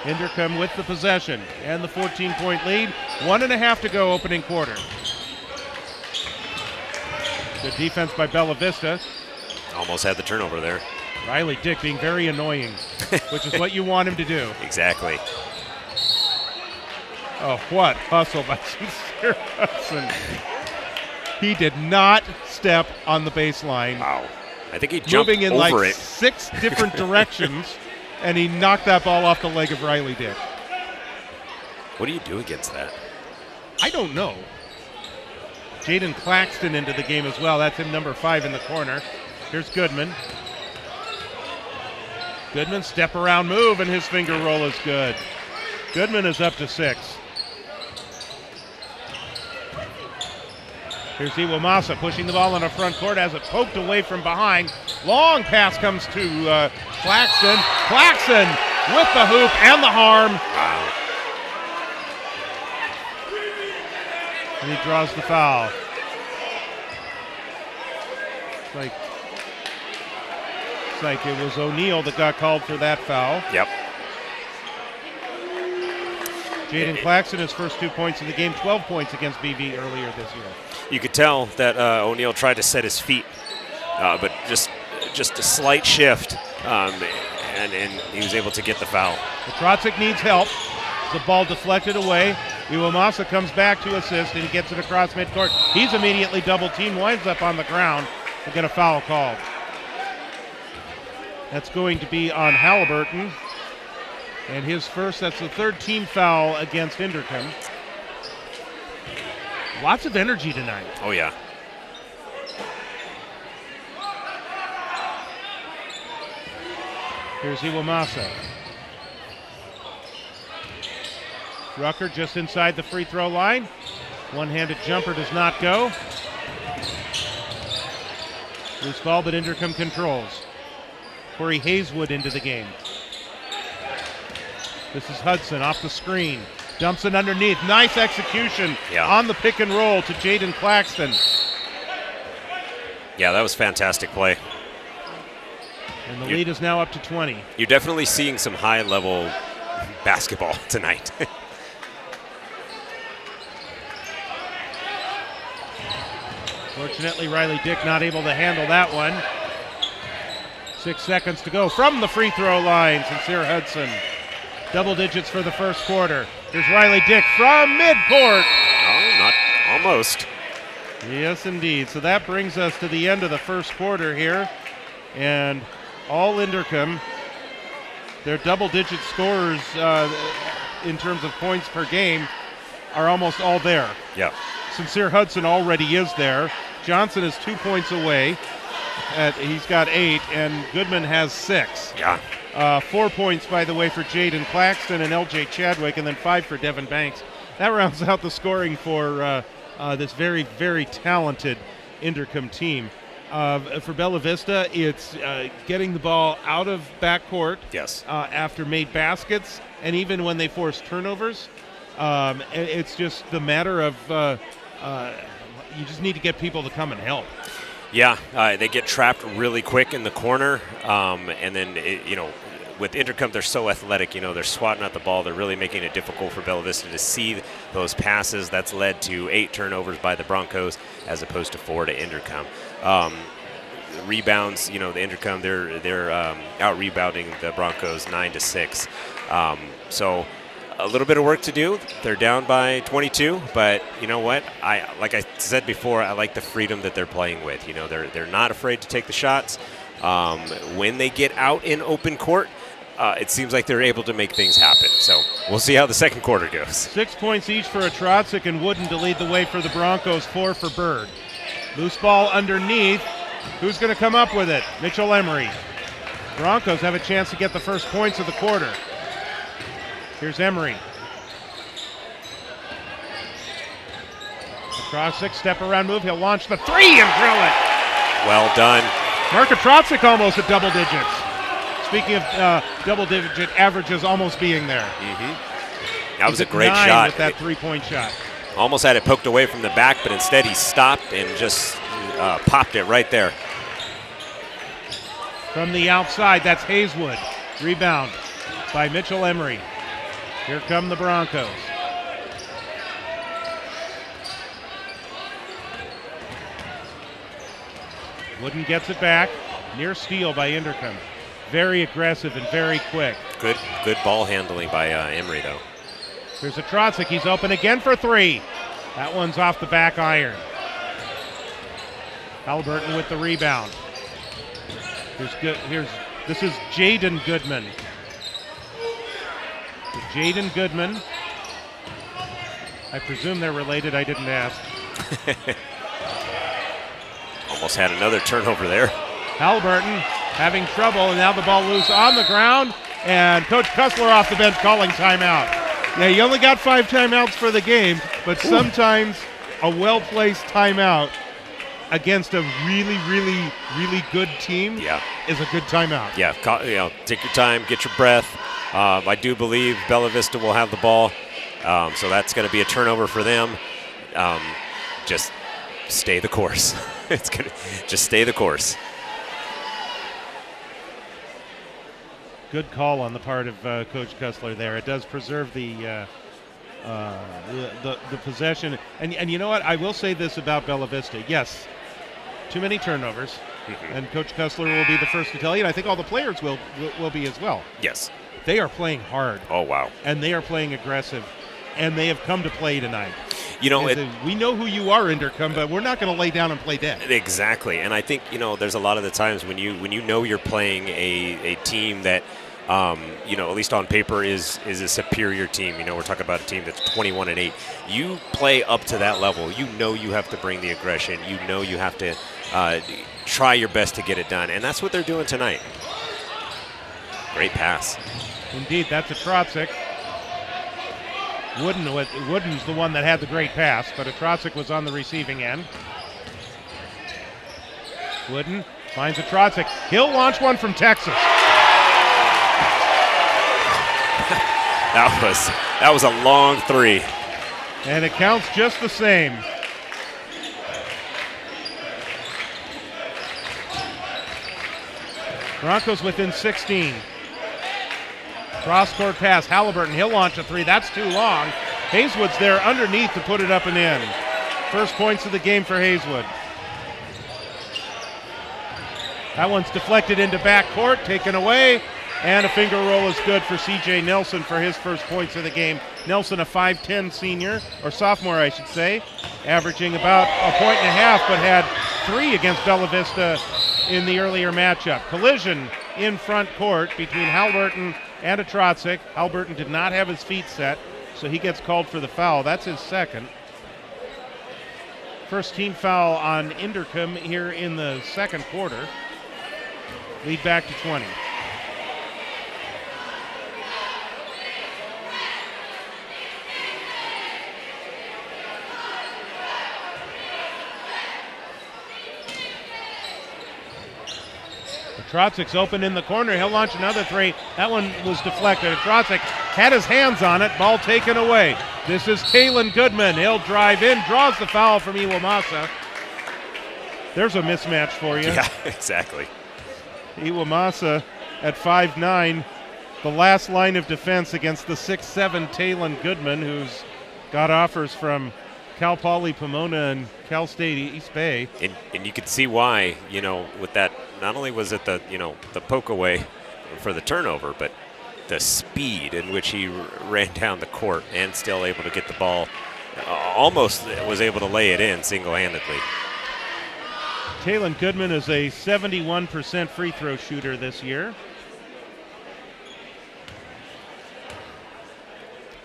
Speaker 1: Inderkum with the possession and the 14-point lead. 1.5 to go opening quarter. Good defense by Bella Vista.
Speaker 2: Almost had the turnover there.
Speaker 1: Riley Dick being very annoying, which is what you want him to do.
Speaker 2: Exactly.
Speaker 1: Oh, what hustle by Sincere Hudson. He did not step on the baseline.
Speaker 2: Wow. I think he jumped
Speaker 1: moving in
Speaker 2: over
Speaker 1: like
Speaker 2: it.
Speaker 1: 6 different directions, and he knocked that ball off the leg of Riley Dick.
Speaker 2: What do you do against that?
Speaker 1: I don't know. Jaden Claxton into the game as well. That's him, number 5 in the corner. Here's Goodman. Goodman step around move, and his finger roll is good. Goodman is up to 6. Here's Iwamasa pushing the ball in the front court, has it poked away from behind. Long pass comes to Claxton. Claxton with the hoop and the harm.
Speaker 2: Wow.
Speaker 1: And he draws the foul. It's like it was O'Neal that got called for that foul.
Speaker 2: Yep.
Speaker 1: Jaden Claxton, his first 2 points of the game, 12 points against BV earlier this year.
Speaker 2: You could tell that O'Neal tried to set his feet, but just a slight shift, and he was able to get the foul.
Speaker 1: Trotzik needs help. The ball deflected away. Iwamasa comes back to assist, and he gets it across midcourt. He's immediately double-teamed, winds up on the ground. We'll get a foul called. That's going to be on Halliburton. And his first, that's the 3rd team foul against Inderkum. Lots of energy tonight.
Speaker 2: Oh, yeah.
Speaker 1: Here's Iwamasa. Rucker just inside the free throw line. One-handed jumper does not go. Loose ball, but Inderkum controls. Corey Hayeswood into the game. This is Hudson off the screen. Dumps it underneath. Nice execution on the pick and roll to Jaden Claxton.
Speaker 2: Yeah, that was fantastic play.
Speaker 1: And the lead is now up to 20.
Speaker 2: You're definitely seeing some high-level basketball tonight.
Speaker 1: Fortunately, Riley Dick not able to handle that one. 6 seconds to go from the free throw line. Sincere Hudson. Double digits for the first quarter. Here's Riley Dick from midcourt.
Speaker 2: Oh, not almost.
Speaker 1: Yes, indeed. So that brings us to the end of the first quarter here. And all Inderkum, their double-digit scorers in terms of points per game are almost all there.
Speaker 2: Yeah.
Speaker 1: Sincere Hudson already is there. Johnson is 2 points away. He's got 8, and Goodman has 6.
Speaker 2: Yeah.
Speaker 1: 4 points, by the way, for Jaden Claxton and LJ Chadwick, and then 5 for Devin Banks. That rounds out the scoring for this very, very talented Inderkum team. For Bella Vista, it's getting the ball out of backcourt after made baskets, and even when they force turnovers. It's just the matter of you just need to get people to come and help.
Speaker 2: Yeah, they get trapped really quick in the corner, and then, with Inderkum, they're so athletic. They're swatting at the ball. They're really making it difficult for Bella Vista to see those passes. That's led to 8 turnovers by the Broncos as opposed to 4 to Inderkum. Rebounds, the Inderkum, they're out rebounding the Broncos 9-6. So a little bit of work to do. They're down by 22, but you know what? Like I said before, I like the freedom that they're playing with. They're not afraid to take the shots. When they get out in open court, it seems like they're able to make things happen. So we'll see how the second quarter goes.
Speaker 1: 6 points each for Trotzik and Wooden to lead the way for the Broncos, 4 for Bird. Loose ball underneath. Who's going to come up with it? Mitchell Emery. Broncos have a chance to get the first points of the quarter. Here's Emery. Trotzik, step around move. He'll launch the 3 and drill it.
Speaker 2: Well done.
Speaker 1: Marka Trotzik almost at double digits. Speaking of double-digit averages almost being there.
Speaker 2: Mm-hmm. That was a great
Speaker 1: 9
Speaker 2: shot.
Speaker 1: With that three-point shot.
Speaker 2: Almost had it poked away from the back, but instead he stopped and just popped it right there.
Speaker 1: From the outside, that's Hayeswood. Rebound by Mitchell Emery. Here come the Broncos. Wooden gets it back. Near steal by Inderkum. Very aggressive and very quick.
Speaker 2: Good ball handling by Emery, though.
Speaker 1: Here's a Trotzik. He's open again for three. That one's off the back iron. Halliburton with the rebound. This is Jaden Goodman. Jaden Goodman. I presume they're related. I didn't ask.
Speaker 2: Almost had another turnover there.
Speaker 1: Halliburton having trouble, and now the ball loose on the ground, and Coach Kussler off the bench calling timeout. Yeah, you only got 5 timeouts for the game, but sometimes a well-placed timeout against a really, really, really good team is a good timeout.
Speaker 2: Yeah, take your time, get your breath. I do believe Bella Vista will have the ball, so that's going to be a turnover for them. Just stay the course. Just stay the course.
Speaker 1: Good call on the part of Coach Kussler there. It does preserve the possession. And you know what? I will say this about Bella Vista. Yes, too many turnovers, and Coach Kussler will be the first to tell you, and I think all the players will be as well.
Speaker 2: Yes.
Speaker 1: They are playing hard.
Speaker 2: Oh, wow.
Speaker 1: And they are playing aggressive, and they have come to play tonight.
Speaker 2: You know,
Speaker 1: we know who you are, Inderkum, but we're not going to lay down and play dead.
Speaker 2: Exactly, and I think there's a lot of the times when you know you're playing a team that at least on paper is a superior team. We're talking about a team that's 21-8. You play up to that level. You know you have to bring the aggression. You know you have to try your best to get it done, and that's what they're doing tonight. Great pass.
Speaker 1: Indeed, that's a Trotzik. Wooden's the one that had the great pass, but a Trotzik was on the receiving end. Wooden finds a Trotzik. He'll launch one from Texas.
Speaker 2: That was a long three.
Speaker 1: And it counts just the same. Broncos within 16. Cross-court pass, Halliburton, he'll launch a three. That's too long. Hayeswood's there underneath to put it up and in. First points of the game for Hayeswood. That one's deflected into backcourt, taken away, and a finger roll is good for C.J. Nelson for his first points of the game. Nelson, a 5'10 senior, or sophomore, I should say, averaging about a point and a half, but had 3 against Bella Vista in the earlier matchup. Collision in front court between Halliburton and a Trotzik. Halliburton did not have his feet set, so he gets called for the foul. That's his second. First team foul on Inderkum here in the second quarter. Lead back to 20. Trotzik's open in the corner. He'll launch another three. That one was deflected. Trotzik had his hands on it. Ball taken away. This is Talon Goodman. He'll drive in, draws the foul from Iwamasa. There's a mismatch for you.
Speaker 2: Yeah, exactly.
Speaker 1: Iwamasa at 5'9", the last line of defense against the 6'7" Talon Goodman, who's got offers from Cal Poly Pomona and Cal State East Bay.
Speaker 2: And you could see why, with that, not only was it the poke away for the turnover, but the speed in which he ran down the court and still able to get the ball, almost was able to lay it in single-handedly.
Speaker 1: Talon Goodman is a 71% free throw shooter this year.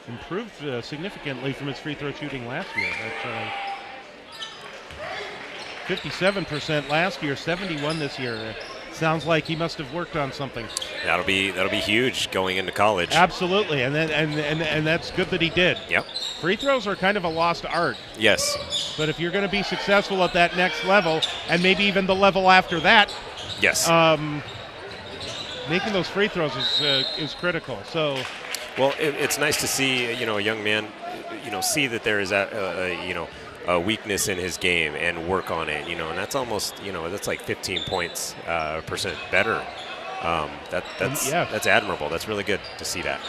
Speaker 1: Improved significantly from his free throw shooting last year. That's 57% last year, 71 this year. Sounds like he must have worked on something.
Speaker 2: That'll be huge going into college.
Speaker 1: Absolutely, and that's good that he did.
Speaker 2: Yep.
Speaker 1: Free throws are kind of a lost art.
Speaker 2: Yes.
Speaker 1: But if you're going to be successful at that next level, and maybe even the level after that,
Speaker 2: yes,
Speaker 1: making those free throws is critical. So.
Speaker 2: Well, it's nice to see, a young man, see that there is a weakness in his game and work on it, and that's almost, that's like 15 points percent better. That's admirable. That's really good to see that.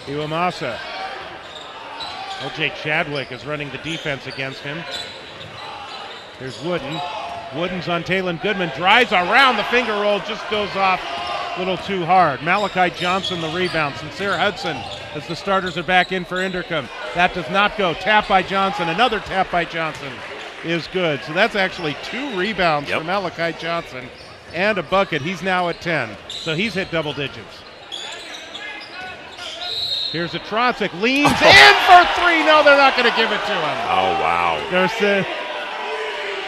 Speaker 1: Iwamasa. L.J. Chadwick is running the defense against him. There's Wooden. Wooden's on Taylon Goodman, drives around the finger roll, just goes off a little too hard. Malachi Johnson the rebound. Sincere Hudson as the starters are back in for Inderkum. That does not go. Tap by Johnson. Another tap by Johnson is good. So that's actually 2 rebounds for Malachi Johnson and a bucket. He's now at 10. So he's hit double digits. Here's a Trotzik, leans in for 3. No, they're not going to give it to him.
Speaker 2: Oh, wow.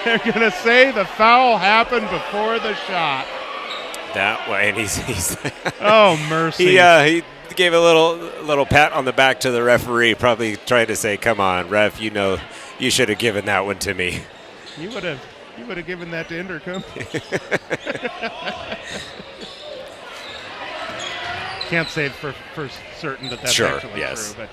Speaker 1: They're going to say the foul happened before the shot.
Speaker 2: That way, and he's
Speaker 1: oh, mercy.
Speaker 2: He gave a little pat on the back to the referee, probably trying to say, come on, ref, you should have given that one to me.
Speaker 1: You would have given that to Inderkum. Can't say for certain that's actually true, but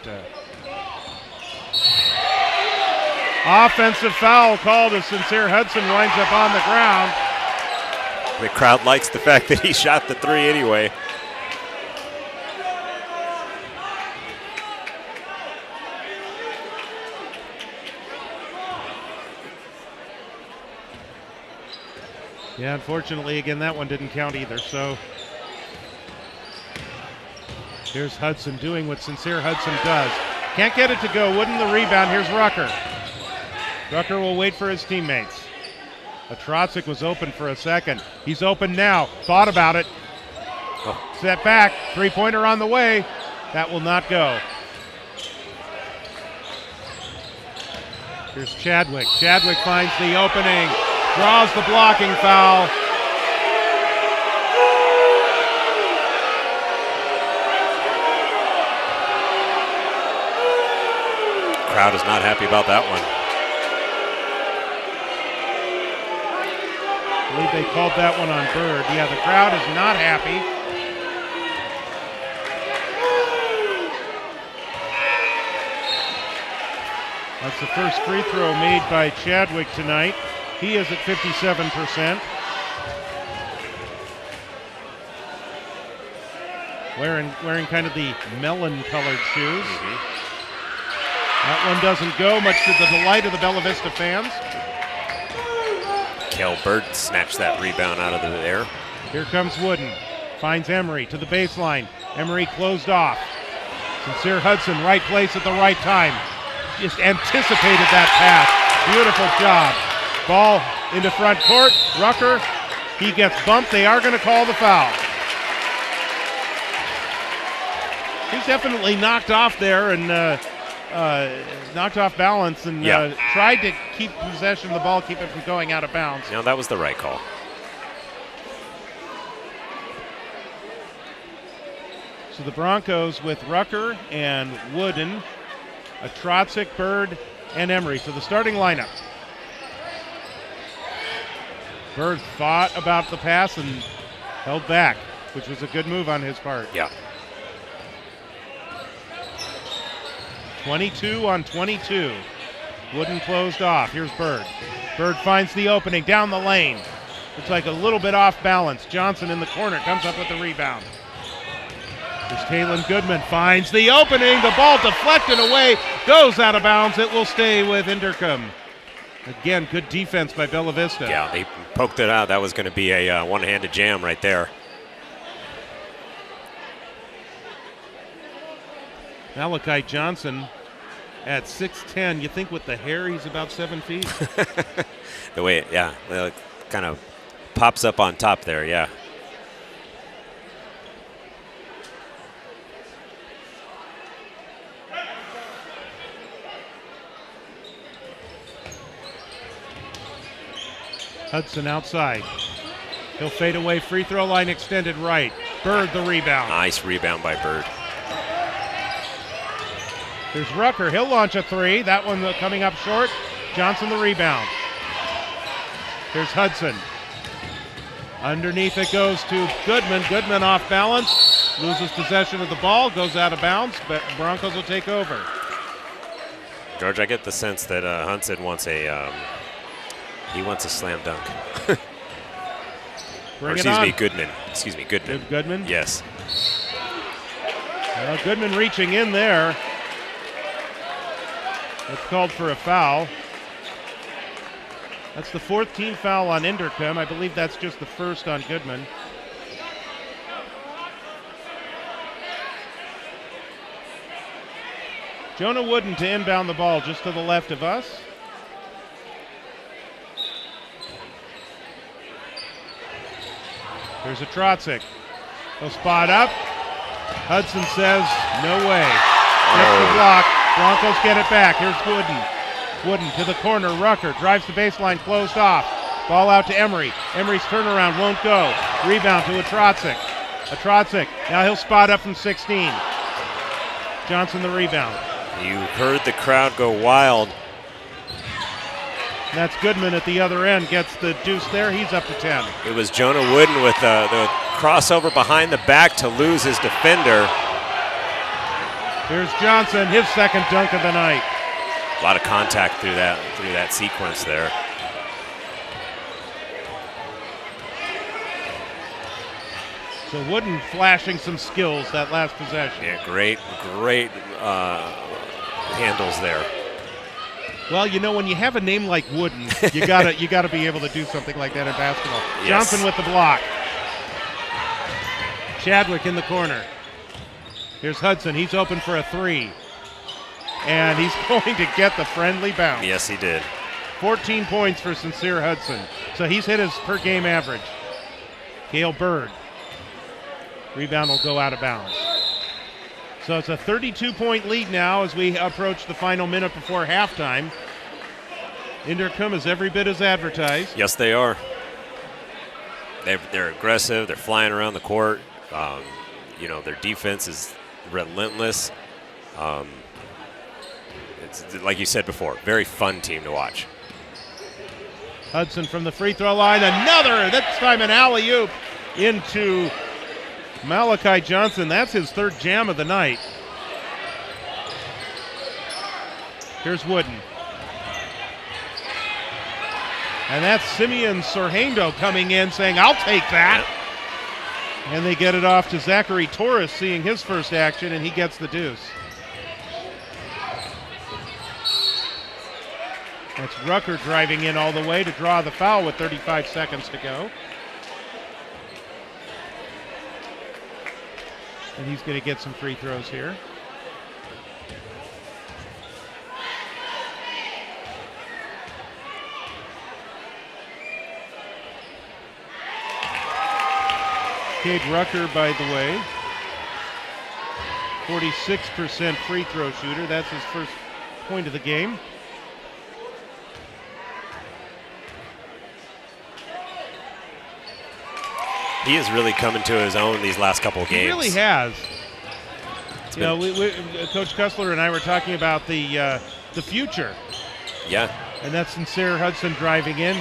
Speaker 1: offensive foul called as Sincere Hudson winds up on the ground.
Speaker 2: The crowd likes the fact that he shot the 3 anyway.
Speaker 1: Yeah, unfortunately, again, that one didn't count either, so here's Hudson doing what Sincere Hudson does. Can't get it to go. Wooden the rebound. Here's Rucker. Rucker will wait for his teammates. Trotzik was open for a second. He's open now. Thought about it. Step back. 3-pointer on the way. That will not go. Here's Chadwick. Chadwick finds the opening. Draws the blocking foul.
Speaker 2: Crowd is not happy about that one.
Speaker 1: I believe they called that one on Bird. Yeah, the crowd is not happy. That's the first free throw made by Chadwick tonight. He is at 57%. Wearing kind of the melon-colored shoes. That one doesn't go, much to the delight of the Bella Vista fans.
Speaker 2: Kel Bird snatched that rebound out of the air.
Speaker 1: Here comes Wooden. Finds Emery to the baseline. Emery closed off. Sincere Hudson, right place at the right time. Just anticipated that pass. Beautiful job. Ball into front court. Rucker, he gets bumped. They are going to call the foul. He's definitely knocked off there and knocked off balance and tried to keep possession of the ball, keep it from going out of bounds.
Speaker 2: No, that was the right call.
Speaker 1: So the Broncos with Rucker and Wooden, Trotzik, Bird, and Emery. So the starting lineup. Bird thought about the pass and held back, which was a good move on his part.
Speaker 2: Yeah.
Speaker 1: 22 on 22. Wooden closed off. Here's Bird. Bird finds the opening down the lane. Looks like a little bit off balance. Johnson in the corner comes up with the rebound. There's Taylon Goodman, finds the opening. The ball deflected away, goes out of bounds. It will stay with Inderkum. Again, good defense by Bella Vista.
Speaker 2: Yeah, they poked it out. That was going to be a one-handed jam right there.
Speaker 1: Malachi Johnson at 6'10". You think with the hair he's about 7 feet?
Speaker 2: The way it kind of pops up on top there, yeah.
Speaker 1: Hudson outside. He'll fade away, free throw line extended right. Bird the rebound.
Speaker 2: Nice rebound by Bird.
Speaker 1: There's Rucker, he'll launch a 3. That one coming up short. Johnson the rebound. Here's Hudson. Underneath it goes to Goodman. Goodman off balance, loses possession of the ball, goes out of bounds, but Broncos will take over.
Speaker 2: George, I get the sense that Hudson wants a slam dunk. Goodman. Excuse me, Goodman.
Speaker 1: Goodman?
Speaker 2: Yes.
Speaker 1: Well, Goodman reaching in there. It's called for a foul. That's the 4th team foul on Inderkum. I believe that's just the first on Goodman. Jonah Wooden to inbound the ball just to the left of us. Here's a Trotzik. He'll spot up. Hudson says, no way. Gets the block. Broncos get it back. Here's Wooden. Wooden to the corner. Rucker drives the baseline, closed off. Ball out to Emery. Emery's turnaround won't go. Rebound to a Trotzik. Now he'll spot up from 16. Johnson the rebound.
Speaker 2: You heard the crowd go wild.
Speaker 1: That's Goodman at the other end. Gets the deuce there. He's up to 10.
Speaker 2: It was Jonah Wooden with the crossover behind the back to lose his defender.
Speaker 1: Here's Johnson, his second dunk of the night.
Speaker 2: A lot of contact through that sequence there.
Speaker 1: So Wooden flashing some skills that last possession.
Speaker 2: Yeah, great handles there.
Speaker 1: Well, you know, when you have a name like Wooden, you gotta be able to do something like that in basketball.
Speaker 2: Yes.
Speaker 1: Johnson with the block. Chadwick in the corner. Here's Hudson. He's open for a 3. And he's going to get the friendly bounce.
Speaker 2: Yes, he did.
Speaker 1: 14 points for Sincere Hudson. So he's hit his per game average. Gale Bird. Rebound will go out of bounds. So it's a 32-point lead now as we approach the final minute before halftime. Inderkum is every bit as advertised.
Speaker 2: Yes, they are. They're aggressive. They're flying around the court. Their defense is relentless. It's like you said before, very fun team to watch.
Speaker 1: Hudson from the free throw line, another, this time an alley-oop into Malachi Johnson. That's his 3rd jam of the night. Here's Wooden. And that's Simeon Sorhando coming in saying, I'll take that. Yep. And they get it off to Zachary Torres seeing his first action, and he gets the deuce. That's Rucker driving in all the way to draw the foul with 35 seconds to go. And he's going to get some free throws here. Cade Rucker, by the way, 46% free throw shooter. That's his first point of the game.
Speaker 2: He is really coming to his own these last couple of games.
Speaker 1: He really has. Coach Kessler and I were talking about the future.
Speaker 2: Yeah.
Speaker 1: And that's Sincere Hudson driving in.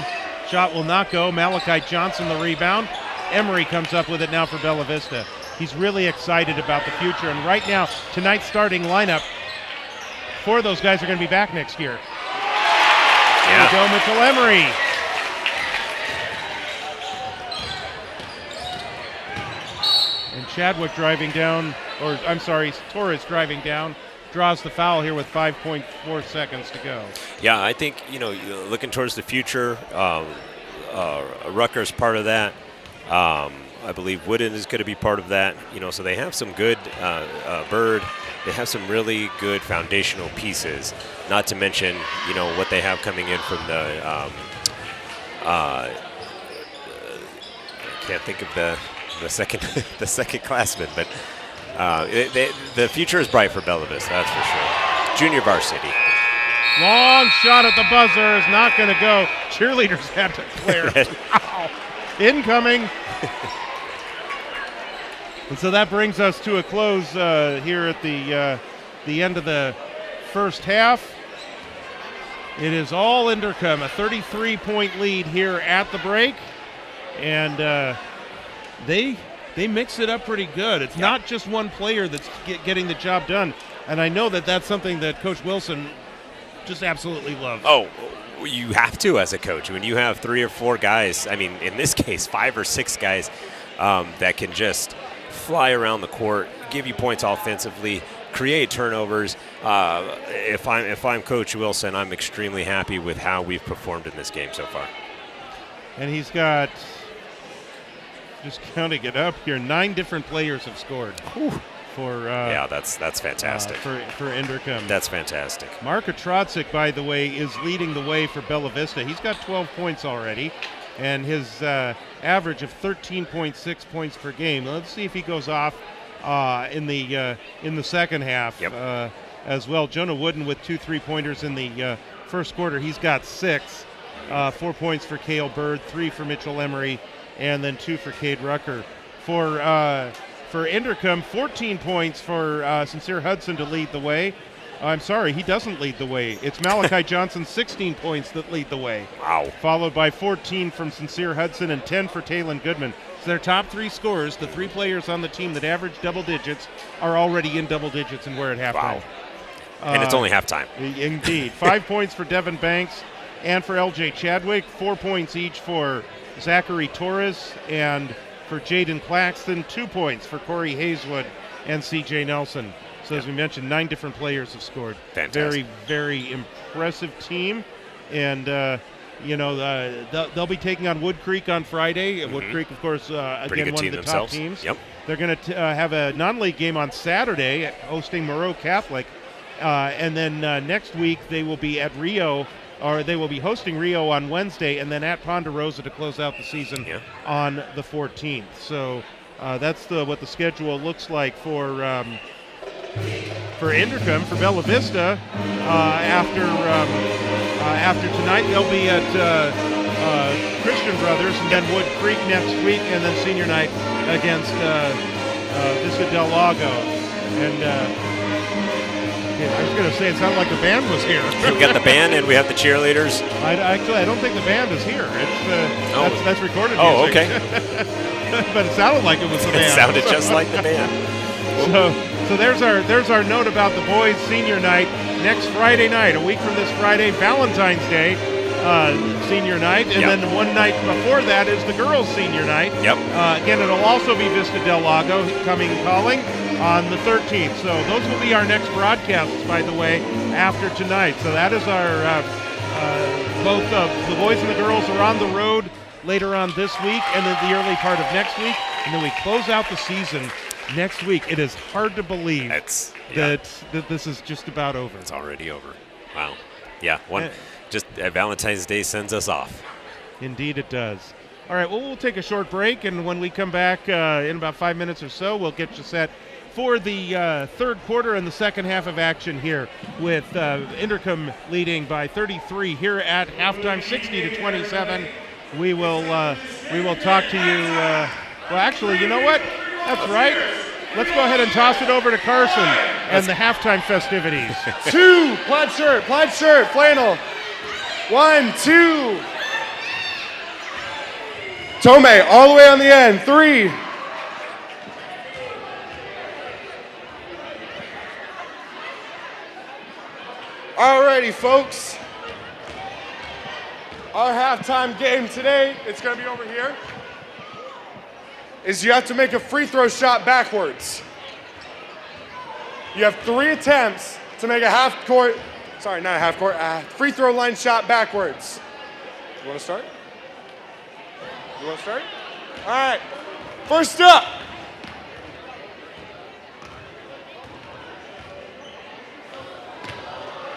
Speaker 1: Shot will not go. Malachi Johnson the rebound. Emery comes up with it now for Bella Vista. He's really excited about the future. And right now, tonight's starting lineup, 4 of those guys are going to be back next year.
Speaker 2: Yeah.
Speaker 1: There we go, Mitchell Emery. And Chadwick driving down, Torres driving down, draws the foul here with 5.4 seconds to go.
Speaker 2: Yeah, I think, looking towards the future, Rutgers part of that. I believe Wooden is going to be part of that. So they have some good Bird. They have some really good foundational pieces. Not to mention, what they have coming in from the. I can't think of the second classman, but the future is bright for Bella Vista, that's for sure. Junior varsity.
Speaker 1: Long shot at the buzzer is not going to go. Cheerleaders had to clear. Wow. Incoming. And so that brings us to a close here at the end of the first half. It is all Inderkum, a 33-point lead here at the break, and they mix it up pretty good. It's not just one player that's getting the job done, and I know that that's something that Coach Wilson just absolutely loves.
Speaker 2: Oh, you have to as a coach. When you have 3 or 4 guys, I mean, in this case, 5 or 6 guys that can just fly around the court, give you points offensively, create turnovers. If I'm Coach Wilson, I'm extremely happy with how we've performed in this game so far.
Speaker 1: And he's got, just counting it up here, 9 different players have scored. For
Speaker 2: yeah, that's fantastic.
Speaker 1: For Inderkum.
Speaker 2: That's fantastic.
Speaker 1: Mark Trotsik, by the way, is leading the way for Bella Vista. He's got 12 points already, and his average of 13.6 points per game. Let's see if he goes off in the second half as well. Jonah Wooden with 2 3-pointers in the first quarter. He's got 6. 4 points for Cale Bird, 3 for Mitchell Emery, and then 2 for Cade Rucker. For Inderkum, 14 points for Sincere Hudson to lead the way. I'm sorry, he doesn't lead the way. It's Malachi Johnson, 16 points that lead the way.
Speaker 2: Wow.
Speaker 1: Followed by 14 from Sincere Hudson and 10 for Talon Goodman. So their top 3 scorers, the 3 players on the team that average double digits, are already in double digits and we're at halftime.
Speaker 2: Wow. And it's only halftime.
Speaker 1: Indeed. 5 points for Devin Banks and for LJ Chadwick. 4 points each for Zachary Torres and for Jaden Claxton. 2 points for Corey Hayeswood and CJ Nelson. So as we mentioned, 9 different players have scored.
Speaker 2: Fantastic.
Speaker 1: Very, very impressive team. And, they'll be taking on Wood Creek on Friday. Wood Creek, of course, again, one of the top teams.
Speaker 2: Yep.
Speaker 1: They're going to have a non-league game on Saturday hosting Moreau Catholic. And then next week they will be at Rio, or they will be hosting Rio on Wednesday, and then at Ponderosa to close out the season on the 14th. So that's what the schedule looks like for Inderkum. For Bella Vista, after tonight they'll be at Christian Brothers, and then Wood Creek next week, and then senior night against Vista Del Lago. And I was going to say, it sounded like the band was here.
Speaker 2: We've got the band and we have the cheerleaders.
Speaker 1: I don't think the band is here. It's that's recorded music.
Speaker 2: Oh, okay.
Speaker 1: But it sounded like it was the band.
Speaker 2: It sounded just like the band.
Speaker 1: So there's our note about the boys' senior night next Friday night. A week from this Friday, Valentine's Day senior night, and then one night before that is the girls' senior night.
Speaker 2: Yep.
Speaker 1: Again, it'll also be Vista Del Lago coming and calling on the 13th. So those will be our next broadcasts, by the way, after tonight. So that is our both the boys and the girls are on the road later on this week and then the early part of next week, and then we close out the season next week. It is hard to believe that this is just about over.
Speaker 2: It's already over. Wow. Yeah. Just Valentine's Day sends us off.
Speaker 1: Indeed it does. All right, well, we'll take a short break, and when we come back in about 5 minutes or so, we'll get you set for the third quarter and the second half of action here, with Inderkum leading by 33 here at halftime, 60-27. We will talk to you. Well, actually, you know what? That's right. Let's go ahead and toss it over to Carson and the halftime festivities.
Speaker 3: 2, plaid shirt, flannel. 1, 2. Tome, all the way on the end. 3. Alrighty, folks. Our halftime game today, it's going to be over here, is you have to make a free throw shot backwards. You have 3 attempts to make a free throw line shot backwards. You want to start? All right, first up.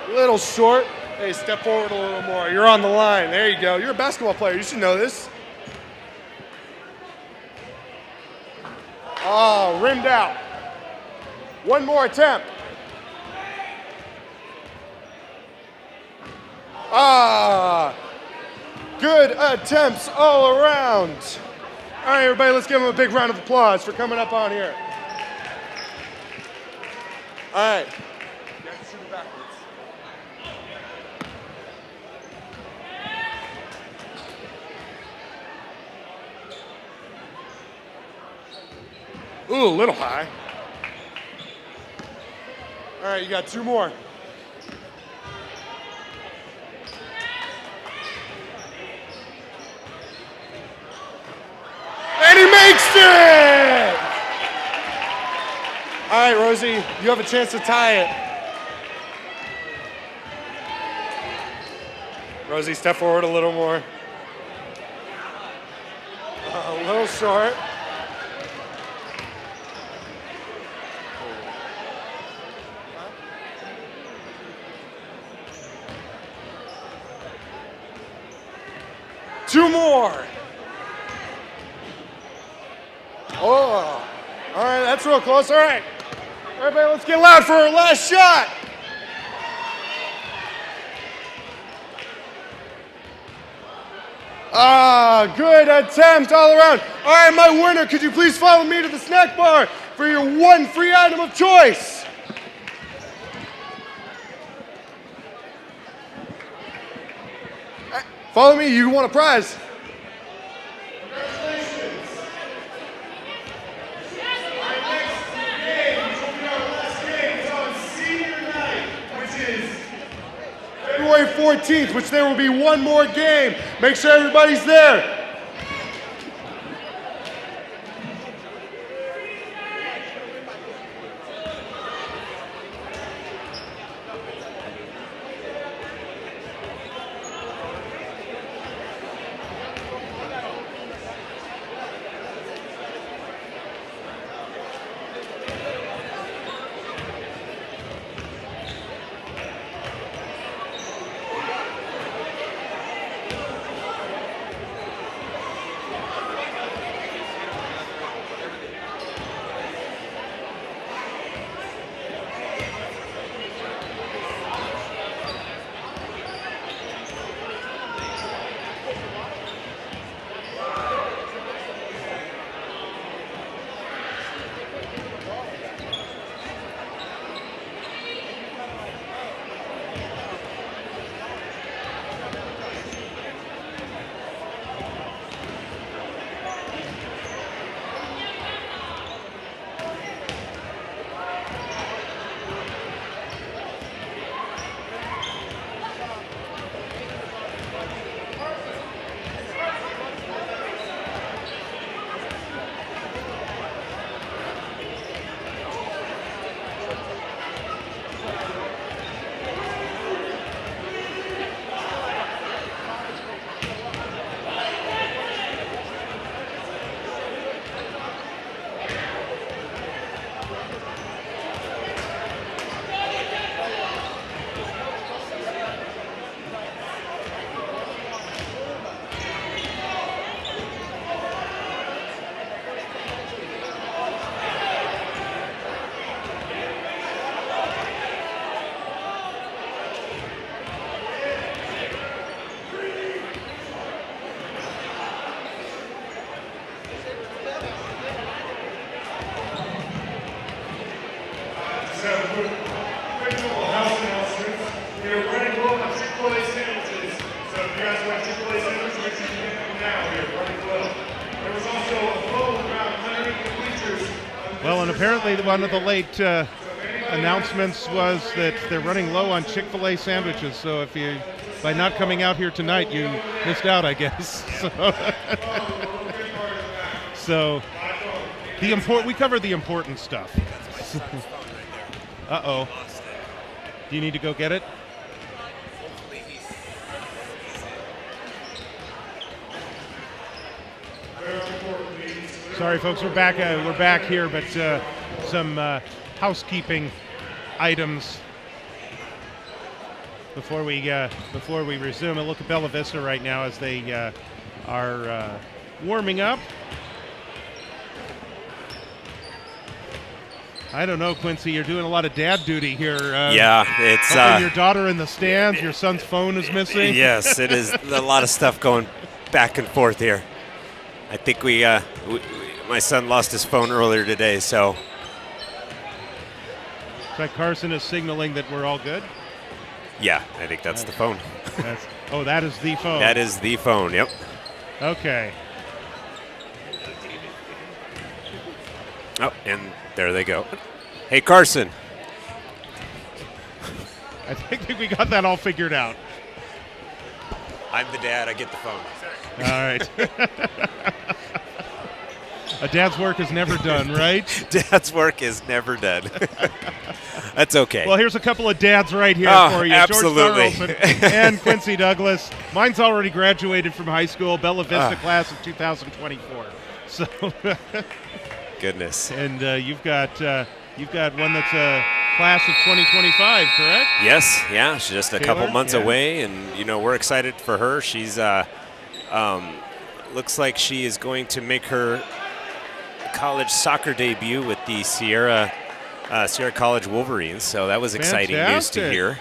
Speaker 3: Little short. Hey, step forward a little more. You're on the line. There you go. You're a basketball player. You should know this. Oh, rimmed out. One more attempt. Good attempts all around. All right, everybody, let's give them a big round of applause for coming up on here. All right. You have to shoot it backwards. Ooh, a little high. All right, you got 2 more. And he makes it! All right, Rosie, you have a chance to tie it. Rosie, step forward a little more. A little short. Two more. Oh, all right, that's real close. All right, everybody, let's get loud for our last shot. Good attempt all around. All right, my winner, could you please follow me to the snack bar for your one free item of choice? Follow me, you want a prize. Congratulations. Our next game, which will be our last game, is on senior night, which is February 14th, which there will be one more game. Make sure everybody's there.
Speaker 1: Well, and apparently one of the late announcements was that they're running low on Chick-fil-A sandwiches. So if you, by not coming out here tonight, you missed out, I guess. So we covered the important stuff. Uh-oh. Do you need to go get it? Sorry, folks, we're back. We're back here, but some housekeeping items before we resume. A look at Bella Vista right now as they are warming up. I don't know, Quincy. You're doing a lot of dad duty here.
Speaker 2: Yeah, it's
Speaker 1: your daughter in the stands. Your son's phone is missing.
Speaker 2: Yes, it is a lot of stuff going back and forth here. I think my son lost his phone earlier today, so.
Speaker 1: Looks like Carson is signaling that we're all good.
Speaker 2: Yeah, I think that's the phone.
Speaker 1: That is the phone.
Speaker 2: That is the phone. Yep.
Speaker 1: Okay.
Speaker 2: Oh, and there they go. Hey, Carson.
Speaker 1: I think we got that all figured out.
Speaker 2: I'm the dad. I get the phone.
Speaker 1: All right. A dad's work is never done, right?
Speaker 2: Dad's work is never done. That's okay.
Speaker 1: Well, here's a couple of dads right here for you.
Speaker 2: Absolutely.
Speaker 1: George Carlson and Quincy Douglas. Mine's already graduated from high school, Bella Vista class of 2024. So,
Speaker 2: goodness.
Speaker 1: And you've got one that's a class of 2025, correct?
Speaker 2: Yes, yeah. She's just a couple months
Speaker 1: yeah.
Speaker 2: away, and we're excited for her. She's looks like she is going to make her college soccer debut with the Sierra College Wolverines. So that was exciting news to hear.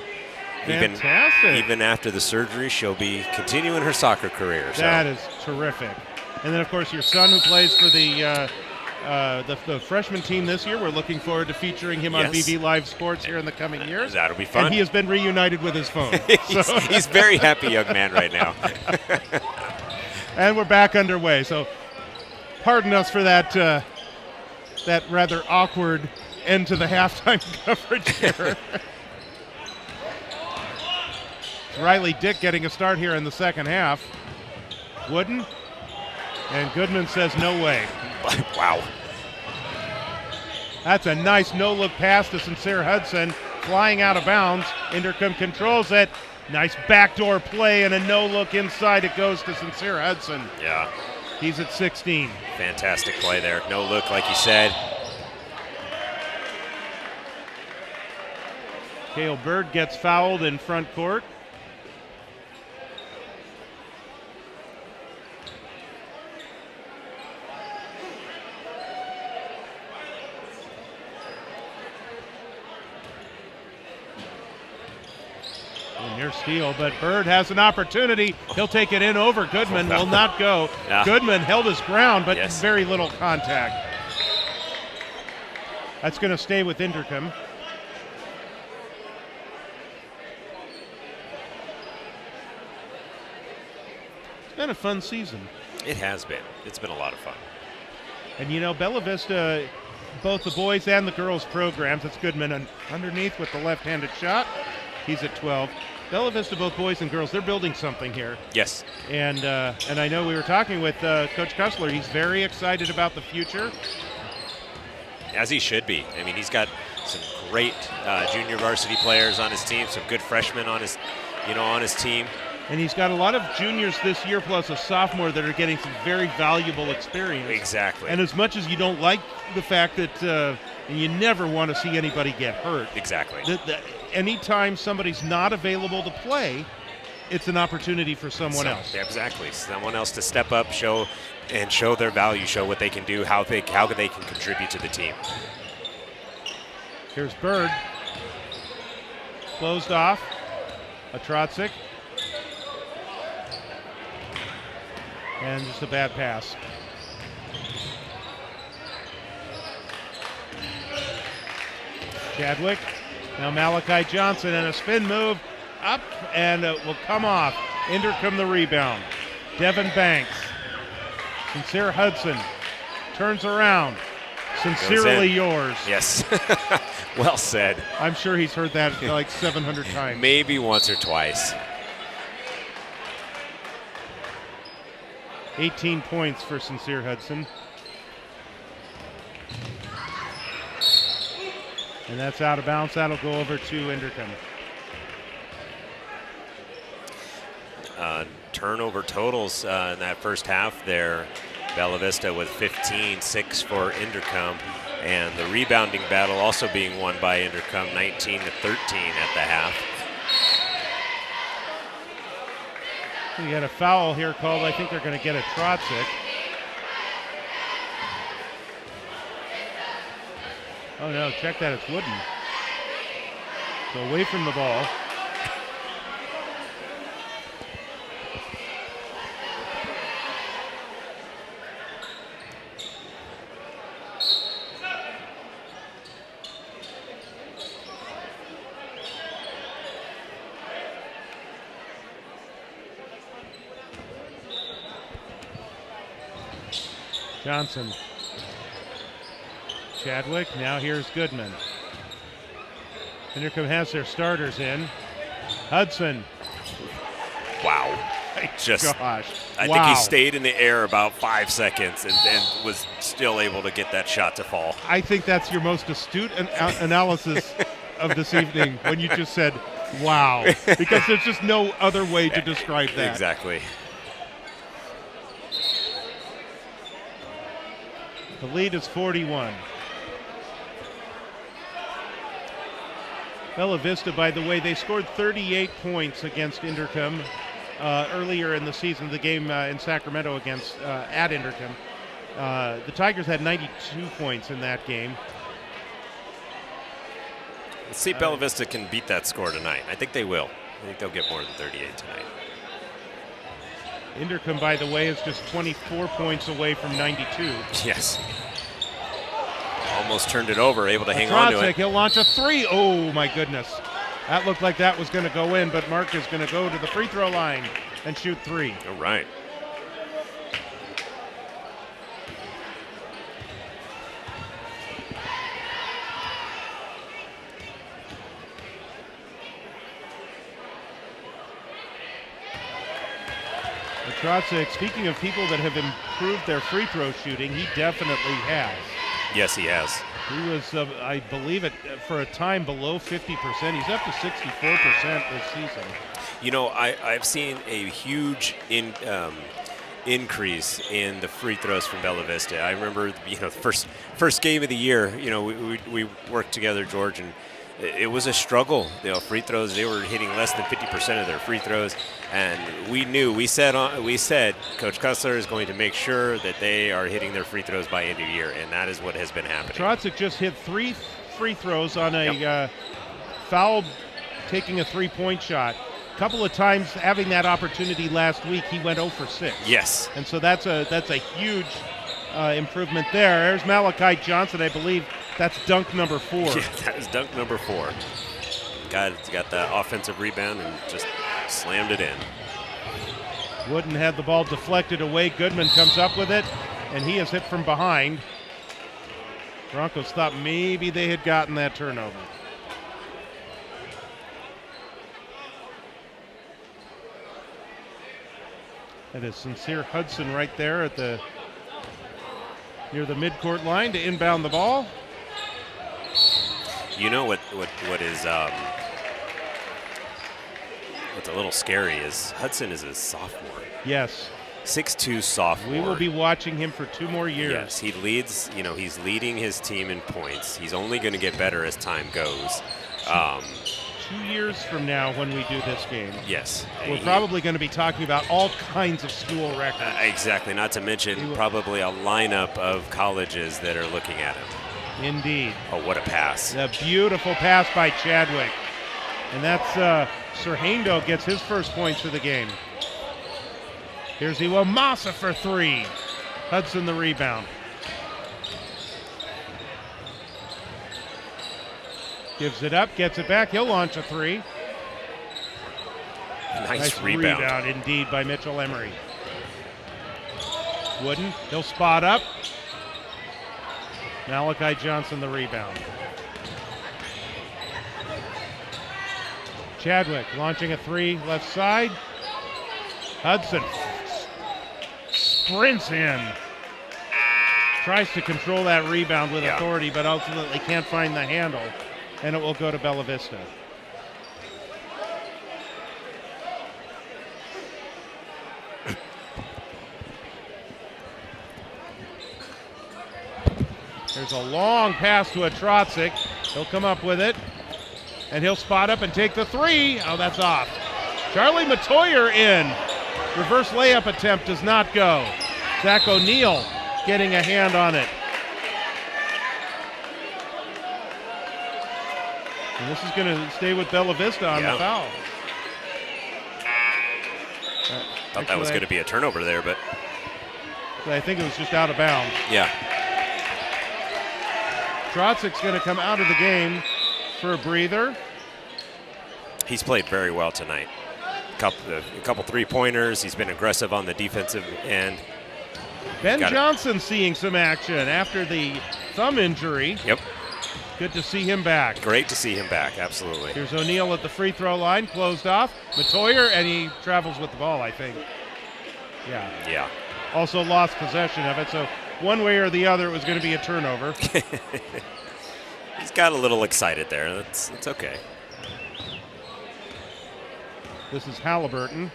Speaker 2: Even after the surgery, she'll be continuing her soccer career. So.
Speaker 1: That is terrific. And then, of course, your son who plays for the freshman team this year. We're looking forward to featuring him on BB Live Sports here in the coming years.
Speaker 2: That'll be fun.
Speaker 1: And he has been reunited with his phone.
Speaker 2: He's very happy young man right now.
Speaker 1: And we're back underway. So pardon us for that rather awkward end to the halftime coverage here. Riley Dick getting a start here in the second half. Wooden. And Goodman says no way.
Speaker 2: Wow.
Speaker 1: That's a nice no-look pass to Sincere Hudson, flying out of bounds. Inderkum controls it. Nice backdoor play and a no-look inside. It goes to Sincere Hudson.
Speaker 2: Yeah.
Speaker 1: He's at 16.
Speaker 2: Fantastic play there. No look, like you said.
Speaker 1: Cale Bird gets fouled in front court. Near steal, but Bird has an opportunity. He'll take it in over Goodman. Will not go.
Speaker 2: Yeah.
Speaker 1: Goodman held his ground, but very little contact. That's going to stay with Inderkum. It's been a fun season.
Speaker 2: It has been. It's been a lot of fun.
Speaker 1: And Bella Vista, both the boys and the girls programs, it's Goodman underneath with the left-handed shot. He's at 12. Bella Vista, both boys and girls, they're building something here.
Speaker 2: Yes.
Speaker 1: And I know we were talking with Coach Kussler. He's very excited about the future.
Speaker 2: As he should be. I mean, he's got some great junior varsity players on his team, some good freshmen on his team.
Speaker 1: And he's got a lot of juniors this year plus a sophomore that are getting some very valuable experience.
Speaker 2: Exactly.
Speaker 1: And as much as you don't like the fact that you never want to see anybody get hurt.
Speaker 2: Exactly.
Speaker 1: Anytime somebody's not available to play, it's an opportunity for someone else.
Speaker 2: Exactly. Someone else to step up, show their value, show what they can do, how they can contribute to the team.
Speaker 1: Here's Bird. Closed off. A Trotzik. And just a bad pass. Chadwick. Now Malachi Johnson and a spin move up and it will come off. Inderkum the rebound. Devin Banks. Sincere Hudson turns around. Sincerely yours.
Speaker 2: Yes. Well said.
Speaker 1: I'm sure he's heard that like 700 times.
Speaker 2: Maybe once or twice.
Speaker 1: 18 points for Sincere Hudson. And that's out of bounds. That'll go over to Inderkum.
Speaker 2: Turnover totals in that first half there. Bella Vista with 15, 6 for Inderkum. And the rebounding battle also being won by Inderkum, 19 to 13 at the half.
Speaker 1: We got a foul here called. I think they're going to get a Trotzik. Oh no, check that, it's Wooden. So away from the ball. Johnson. Chadwick, now here's Goodman. Inderkum has their starters in. Hudson.
Speaker 2: Wow.
Speaker 1: my
Speaker 2: Just,
Speaker 1: gosh.
Speaker 2: I think he stayed in the air about 5 seconds and was still able to get that shot to fall.
Speaker 1: I think that's your most astute analysis of this evening when you just said, wow, because there's just no other way to describe that.
Speaker 2: Exactly.
Speaker 1: The lead is 41. Bella Vista, by the way, they scored 38 points against Inderkum earlier in the season, the game in Sacramento against at Inderkum. The Tigers had 92 points in that game.
Speaker 2: Let's see if Bella Vista can beat that score tonight. I think they will. I think they'll get more than 38 tonight.
Speaker 1: Inderkum, by the way, is just 24 points away from 92.
Speaker 2: Yes. Almost turned it over, able to hang on to it.
Speaker 1: He'll launch a three. Oh, my goodness. That looked like that was going to go in, but Mark is going to go to the free throw line and shoot three.
Speaker 2: All right.
Speaker 1: Trotzek, speaking of people that have improved their free throw shooting, he definitely has.
Speaker 2: Yes, he has.
Speaker 1: He was, I believe, for a time below 50%. He's up to 64% this season.
Speaker 2: You know, I've seen a huge increase in the free throws from Bella Vista. I remember, the first game of the year, we worked together, George, and it was a struggle. Free throws, they were hitting less than 50% of their free throws. And we said Coach Kussler is going to make sure that they are hitting their free throws by end of year, and that is what has been happening.
Speaker 1: Trotzek just hit 3 free throws on a foul, taking a three-point shot. A couple of times having that opportunity last week, he went 0 for 6.
Speaker 2: Yes.
Speaker 1: And so that's a huge improvement there. There's Malachi Johnson, I believe. That's dunk number 4.
Speaker 2: Yeah, that is dunk number 4. Got the offensive rebound and just slammed it in.
Speaker 1: Wooden had the ball deflected away. Goodman comes up with it, and he is hit from behind. Broncos thought maybe they had gotten that turnover. That is Sincere Hudson right there at near the midcourt line to inbound the ball.
Speaker 2: You know what is what's a little scary is Hudson is a sophomore.
Speaker 1: Yes.
Speaker 2: 6'2" sophomore.
Speaker 1: We will be watching him for 2 more years.
Speaker 2: Yes, he leads. He's leading his team in points. He's only going to get better as time goes.
Speaker 1: 2 years from now, when we do this game,
Speaker 2: yes,
Speaker 1: we're probably going to be talking about all kinds of school records.
Speaker 2: Exactly. Not to mention probably a lineup of colleges that are looking at him. Indeed. Oh, what a pass!
Speaker 1: A beautiful pass by Chadwick, and that's Serhando gets his first points of the game. Here's Iwamasa for 3. Hudson the rebound. Gives it up, gets it back. He'll launch a 3.
Speaker 2: Nice rebound
Speaker 1: indeed by Mitchell Emery. Wooden, he'll spot up. Malachi Johnson the rebound. Chadwick launching a 3 left side. Hudson sprints in. Tries to control that rebound with authority, but ultimately can't find the handle, and it will go to Bella Vista. There's a long pass to a Trotzek. He'll come up with it, and he'll spot up and take the 3. Oh, that's off. Charlie Matoyer in. Reverse layup attempt does not go. Zach O'Neal getting a hand on it. And this is going to stay with Bella Vista on the foul.
Speaker 2: Thought that was going to be a turnover there, but
Speaker 1: I think it was just out of bounds.
Speaker 2: Yeah.
Speaker 1: Trotzek's going to come out of the game for a breather.
Speaker 2: He's played very well tonight. A couple three-pointers. He's been aggressive on the defensive end.
Speaker 1: Ben Johnson seeing some action after the thumb injury.
Speaker 2: Yep.
Speaker 1: Good to see him back.
Speaker 2: Great to see him back, absolutely.
Speaker 1: Here's O'Neal at the free throw line, closed off. Matoyer, and he travels with the ball, I think.
Speaker 2: Yeah.
Speaker 1: Also lost possession of it, so one way or the other it was going to be a turnover.
Speaker 2: He's got a little excited there. It's okay.
Speaker 1: This is Halliburton.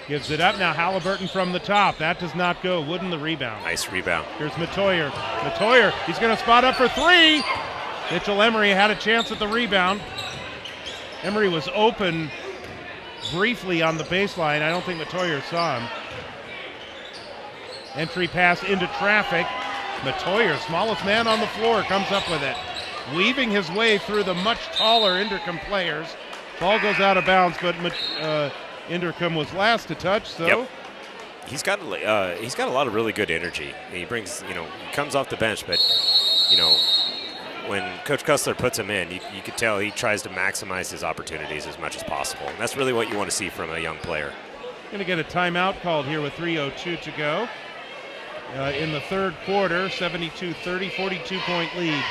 Speaker 1: Gives it up. Now Halliburton from the top. That does not go. Wooden the rebound.
Speaker 2: Nice rebound.
Speaker 1: Here's Matoyer. Matoyer, he's going to spot up for three. Mitchell Emery had a chance at the rebound. Emery was open briefly on the baseline. I don't think Matoyer saw him. Entry pass into traffic. Matoyer, smallest man on the floor, comes up with it. Weaving his way through the much taller Inderkum players. Ball goes out of bounds, but Inderkum was last to touch, so.
Speaker 2: Yep. He's got a lot of really good energy. He brings, he comes off the bench, but, when Coach Cussler puts him in, you can tell he tries to maximize his opportunities as much as possible. And that's really what you want to see from a young player.
Speaker 1: Going to get a timeout called here with 3:02 to go. In the third quarter, 72-30, 42-point lead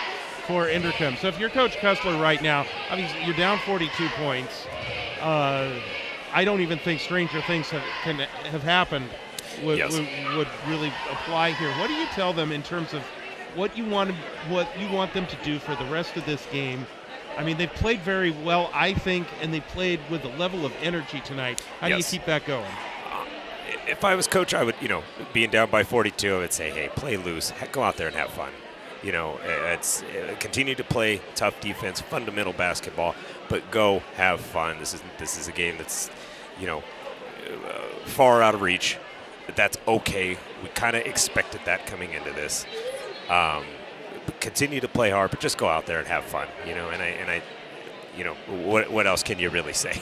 Speaker 1: for Inderkum. So if you're Coach Cussler right now, obviously you're down 42 points. I don't even think stranger things have happened would really apply here. What do you tell them in terms of what you want them to do for the rest of this game? I mean, they've played very well, I think, and they played with a level of energy tonight. How do you keep that going?
Speaker 2: If I was coach, I would, being down by 42, I would say, hey, play loose, go out there and have fun. Continue to play tough defense, fundamental basketball, but go have fun. This is a game that's, far out of reach. But that's okay. We kind of expected that coming into this. Continue to play hard, but just go out there and have fun. What else can you really say?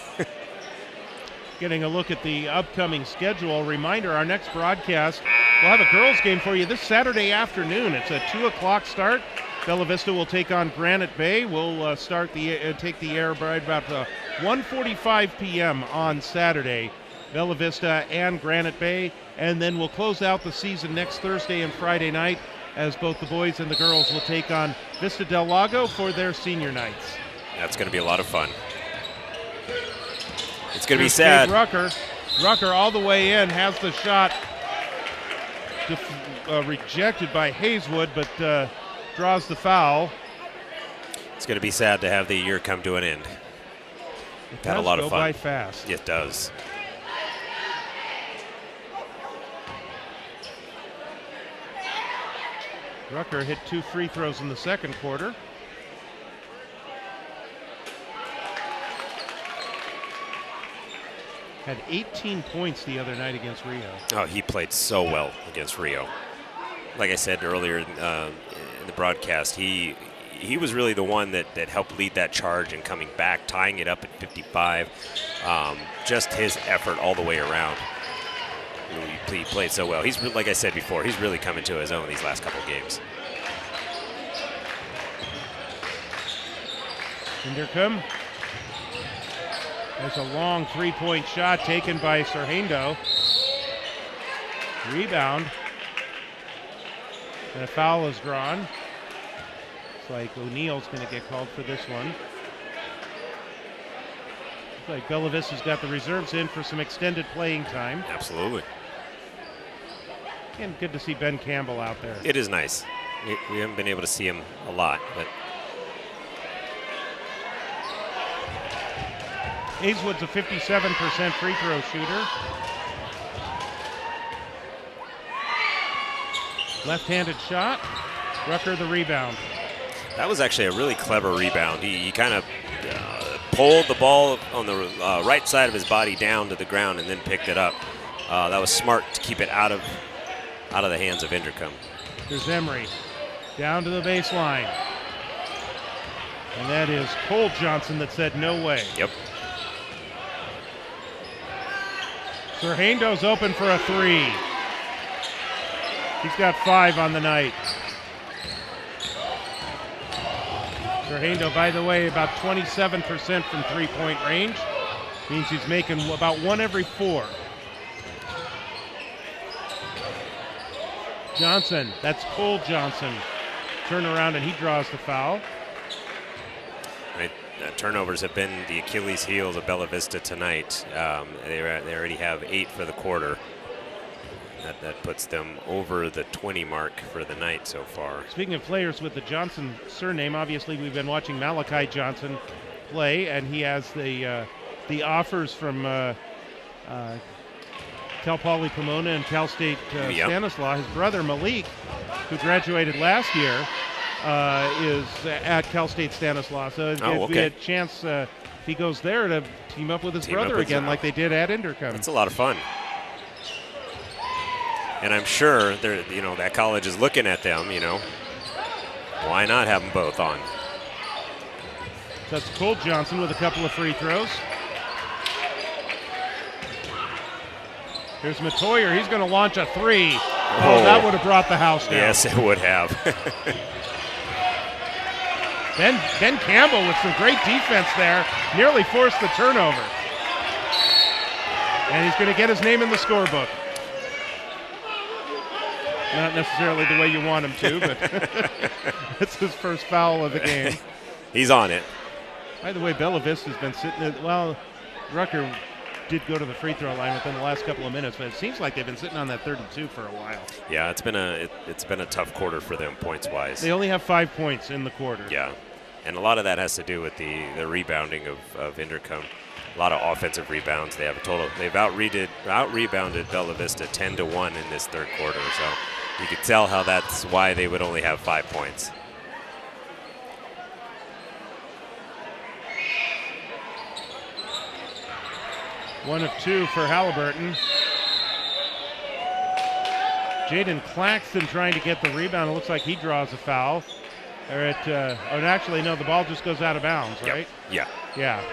Speaker 1: Getting a look at the upcoming schedule. Reminder, our next broadcast, we'll have a girls game for you this Saturday afternoon. It's a 2 o'clock start. Bella Vista will take on Granite Bay. We'll take the air right about 1:45 p.m. on Saturday. Bella Vista and Granite Bay. And then we'll close out the season next Thursday and Friday night as both the boys and the girls will take on Vista Del Lago for their senior nights.
Speaker 2: That's going to be a lot of fun. It's going to be sad.
Speaker 1: Rucker all the way in, has the shot rejected by Hayeswood, but draws the foul.
Speaker 2: It's going to be sad to have the year come to an end.
Speaker 1: Had a lot of fun. Go by fast.
Speaker 2: It does.
Speaker 1: Rucker hit 2 free throws in the second quarter. Had 18 points the other night against Rio.
Speaker 2: Oh, he played so well against Rio. Like I said earlier in the broadcast, he was really the one that helped lead that charge and coming back, tying it up at 55. Just his effort all the way around. He played so well. He's, like I said before, he's really coming to his own these last couple of games.
Speaker 1: Inderkum. There's a long three-point shot taken by Serhando. Rebound. And a foul is drawn. Looks like O'Neal's going to get called for this one. Looks like Bella Vista's got the reserves in for some extended playing time.
Speaker 2: Absolutely.
Speaker 1: And good to see Ben Campbell out there.
Speaker 2: It is nice. We haven't been able to see him a lot, but
Speaker 1: Hayeswood's a 57% free throw shooter. Left-handed shot. Rucker the rebound.
Speaker 2: That was actually a really clever rebound. He kind of pulled the ball on the right side of his body down to the ground and then picked it up. That was smart to keep it out of the hands of Inderkum.
Speaker 1: There's Emery down to the baseline. And that is Cole Johnson that said no way.
Speaker 2: Yep.
Speaker 1: Serhando's open for a three. He's got 5 on the night. Serhando, by the way, about 27% from three-point range. Means he's making about 1 every 4. Johnson, that's Cole Johnson. Turn around and he draws the foul.
Speaker 2: Right. Turnovers have been the Achilles heels of Bella Vista tonight. They already have 8 for the quarter. That puts them over the 20 mark for the night so far.
Speaker 1: Speaking of players with the Johnson surname, obviously we've been watching Malachi Johnson play, and he has the offers from Cal Poly Pomona and Cal State Stanislaus. His brother Malik, who graduated last year, is at Cal State Stanislaus. So it'd be a chance if he goes there to team up with his brother again, like they did at Inderkum.
Speaker 2: It's a lot of fun. And I'm sure that college is looking at them, Why not have them both on?
Speaker 1: So that's Cole Johnson with a couple of free throws. Here's Matoyer. He's going to launch a 3. Oh, that would have brought the house down.
Speaker 2: Yes, it would have.
Speaker 1: Ben Campbell with some great defense there. Nearly forced the turnover. And he's going to get his name in the scorebook. Not necessarily the way you want him to, but it's his first foul of the game.
Speaker 2: He's on it.
Speaker 1: By the way, Bella Vista's been sitting Rucker did go to the free throw line within the last couple of minutes, but it seems like they've been sitting on that 32 for a while.
Speaker 2: Yeah, it's been a tough quarter for them points-wise.
Speaker 1: They only have 5 points in the quarter.
Speaker 2: Yeah, and a lot of that has to do with the rebounding of Inderkum. A lot of offensive rebounds. They've out-rebounded Bella Vista 10-1 in this third quarter, so you could tell how that's why they would only have 5 points.
Speaker 1: One of 2 for Halliburton. Jaden Claxton trying to get the rebound. It looks like he draws a foul. Actually, no, the ball just goes out of bounds, right?
Speaker 2: Yeah.
Speaker 1: Yeah,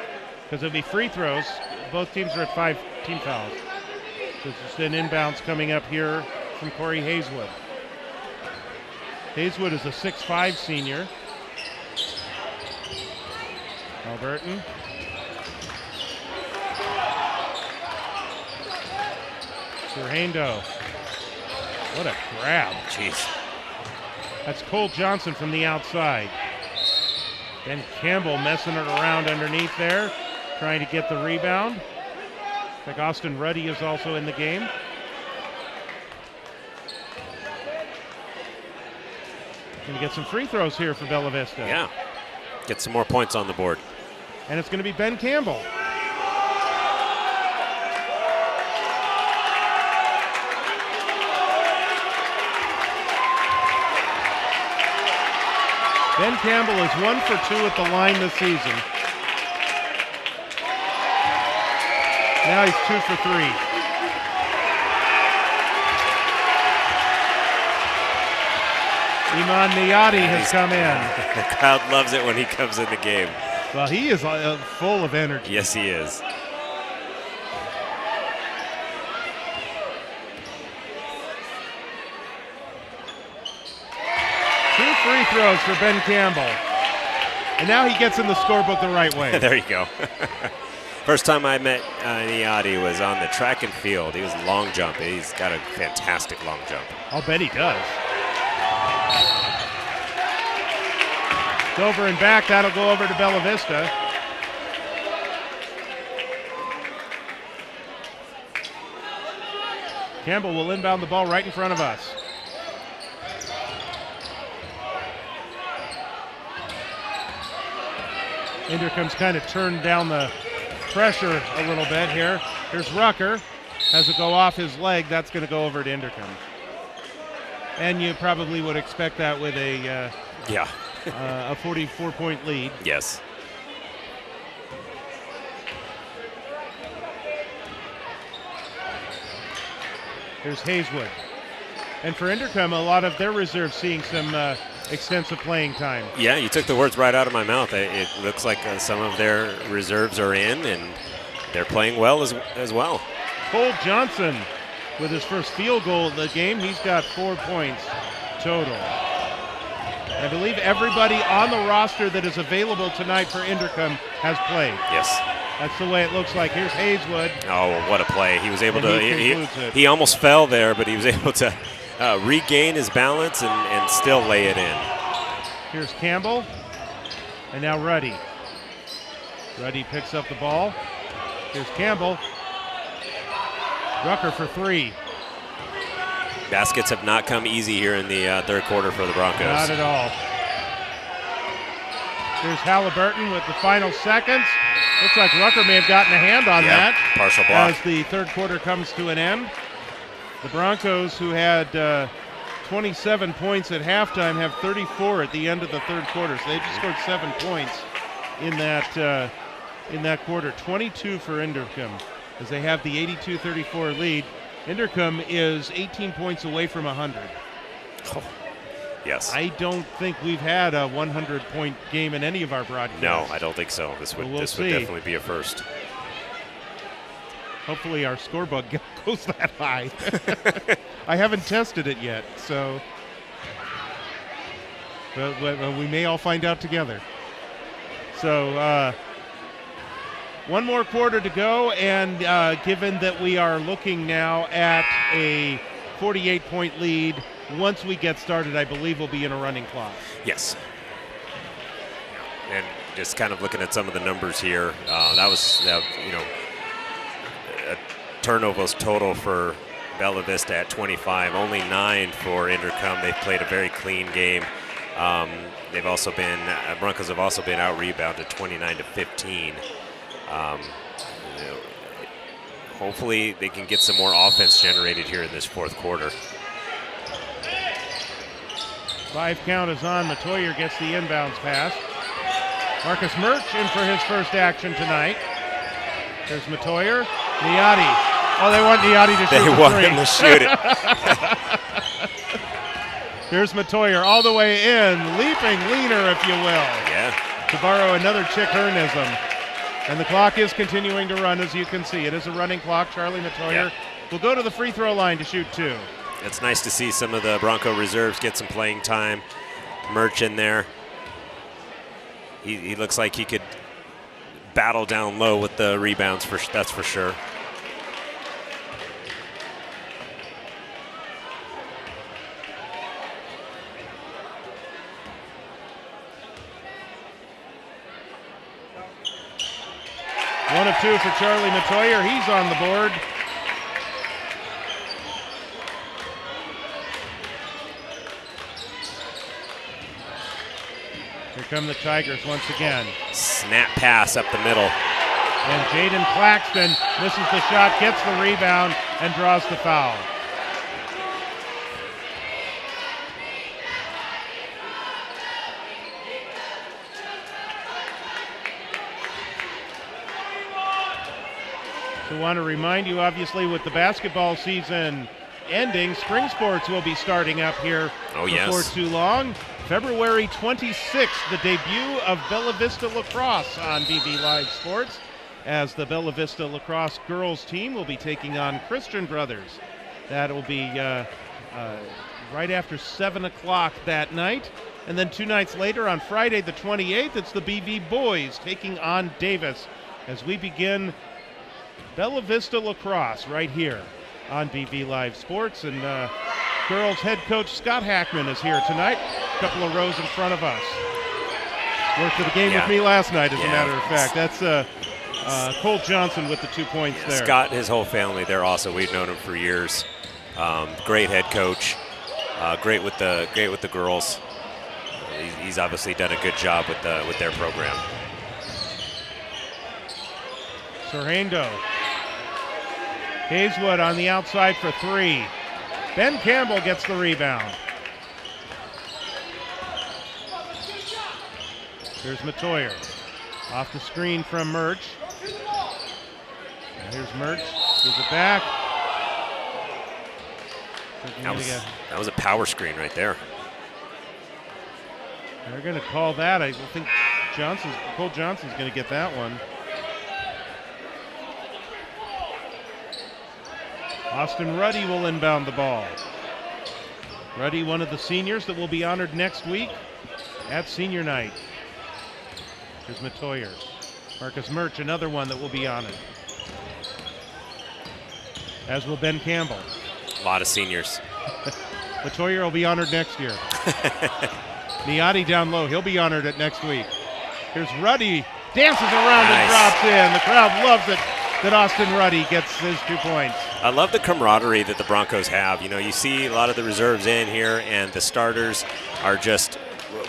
Speaker 1: because it'll be free throws. Both teams are at 5 team fouls. So it's just an inbounds coming up here from Corey Hayeswood. Hayeswood is a 6'5" senior. Halliburton. Serhando. What a grab.
Speaker 2: Jeez.
Speaker 1: That's Cole Johnson from the outside. Ben Campbell messing it around underneath there, trying to get the rebound. I think Austin Ruddy is also in the game. Going to get some free throws here for Bella Vista.
Speaker 2: Yeah. Get some more points on the board.
Speaker 1: And it's going to be Ben Campbell. Ben Campbell is 1 for 2 at the line this season. Now he's 2 for 3. Iman Niadi has come in.
Speaker 2: The crowd loves it when he comes in the game.
Speaker 1: Well, he is full of energy.
Speaker 2: Yes, he is.
Speaker 1: Free throws for Ben Campbell. And now he gets in the scorebook the right way.
Speaker 2: There you go. First time I met Niadi was on the track and field. He was long jump. He's got a fantastic long jump.
Speaker 1: I'll bet he does. It's over and back. That'll go over to Bella Vista. Campbell will inbound the ball right in front of us. Inderkum's kind of turned down the pressure a little bit here. Here's Rucker. Has it go off his leg. That's going to go over to Inderkum. And you probably would expect that with a 44-point lead.
Speaker 2: Yes.
Speaker 1: Here's Hayeswood. And for Inderkum, a lot of their reserves seeing some extensive playing time.
Speaker 2: Yeah, you took the words right out of my mouth. It looks like some of their reserves are in, and they're playing well as well.
Speaker 1: Cole Johnson with his first field goal of the game. He's got 4 points total. I believe everybody on the roster that is available tonight for Inderkum has played.
Speaker 2: Yes.
Speaker 1: That's the way it looks like. Here's Hayeswood.
Speaker 2: Oh, what a play. He was able
Speaker 1: And
Speaker 2: to,
Speaker 1: he
Speaker 2: he almost fell there, but he was able to regain his balance and still lay it in.
Speaker 1: Here's Campbell, and now Ruddy. Ruddy picks up the ball. Here's Campbell. Rucker for 3.
Speaker 2: Baskets have not come easy here in the third quarter for the Broncos.
Speaker 1: Not at all. Here's Halliburton with the final seconds. Looks like Rucker may have gotten a hand on that.
Speaker 2: Partial block.
Speaker 1: As the third quarter comes to an end. The Broncos, who had 27 points at halftime, have 34 at the end of the third quarter. So they just scored 7 points in that quarter. 22 for Inderkum, as they have the 82-34 lead. Inderkum is 18 points away from 100.
Speaker 2: Oh, yes.
Speaker 1: I don't think we've had a 100-point game in any of our broadcasts.
Speaker 2: No, I don't think so. This would definitely be a first.
Speaker 1: Hopefully our scorebook goes that high. I haven't tested it yet, so but we may all find out together. So one more quarter to go, and given that we are looking now at a 48-point lead, once we get started, I believe we'll be in a running clock.
Speaker 2: Yes. And just kind of looking at some of the numbers here, that was, a turnovers total for Bella Vista at 25, only 9 for Inderkum. They've played a very clean game. They've also been, Broncos have also been out-rebounded 29-15. Hopefully they can get some more offense generated here in this fourth quarter.
Speaker 1: 5 count is on. Matoyer gets the inbounds pass. Marcus Murch in for his first action tonight. There's Matoyer. Niati. Oh, they want Niati to shoot
Speaker 2: They want him to shoot it.
Speaker 1: Here's Matoyer all the way in, leaping leaner, if you will.
Speaker 2: Yeah.
Speaker 1: To borrow another Chick Hearnism. And the clock is continuing to run, as you can see. It is a running clock. Charlie Matoyer will go to the free throw line to shoot 2.
Speaker 2: It's nice to see some of the Bronco reserves get some playing time. Murch in there. He looks like he could battle down low with the rebounds, that's for sure.
Speaker 1: One of 2 for Charlie Matoyer. He's on the board. Here come the Tigers once again.
Speaker 2: Snap pass up the middle.
Speaker 1: And Jaden Claxton misses the shot, gets the rebound, and draws the foul. So I want to remind you, obviously, with the basketball season ending, spring sports will be starting up here before too long. February 26th, the debut of Bella Vista Lacrosse on BB Live Sports, as the Bella Vista Lacrosse girls team will be taking on Christian Brothers. That will be right after 7 o'clock that night. And then 2 nights later, on Friday the 28th, it's the BV boys taking on Davis as we begin Bella Vista Lacrosse right here on BV Live Sports. And girls head coach Scott Hackman is here tonight, a couple of rows in front of us. Worked at the game with me last night, as a matter of fact. That's Cole Johnson with the 2 points there.
Speaker 2: Scott and his whole family, they're also, we've known him for years. Great head coach, great with the girls. He's obviously done a good job with their program.
Speaker 1: Sorhando. Hayeswood on the outside for 3. Ben Campbell gets the rebound. Here's Matoyer. Off the screen from Murch. And here's Murch. Gives it back.
Speaker 2: That was a power screen right there.
Speaker 1: They're going to call that. I think Cole Johnson's going to get that one. Austin Ruddy will inbound the ball. Ruddy, one of the seniors that will be honored next week at senior night. Here's Matoyer. Marcus Murch, another one that will be honored. As will Ben Campbell.
Speaker 2: A lot of seniors.
Speaker 1: Matoyer will be honored next year. Niati down low. He'll be honored at next week. Here's Ruddy. Dances around and drops in. The crowd loves it that Austin Ruddy gets his 2 points.
Speaker 2: I love the camaraderie that the Broncos have. You know, you see a lot of the reserves in here, and the starters are just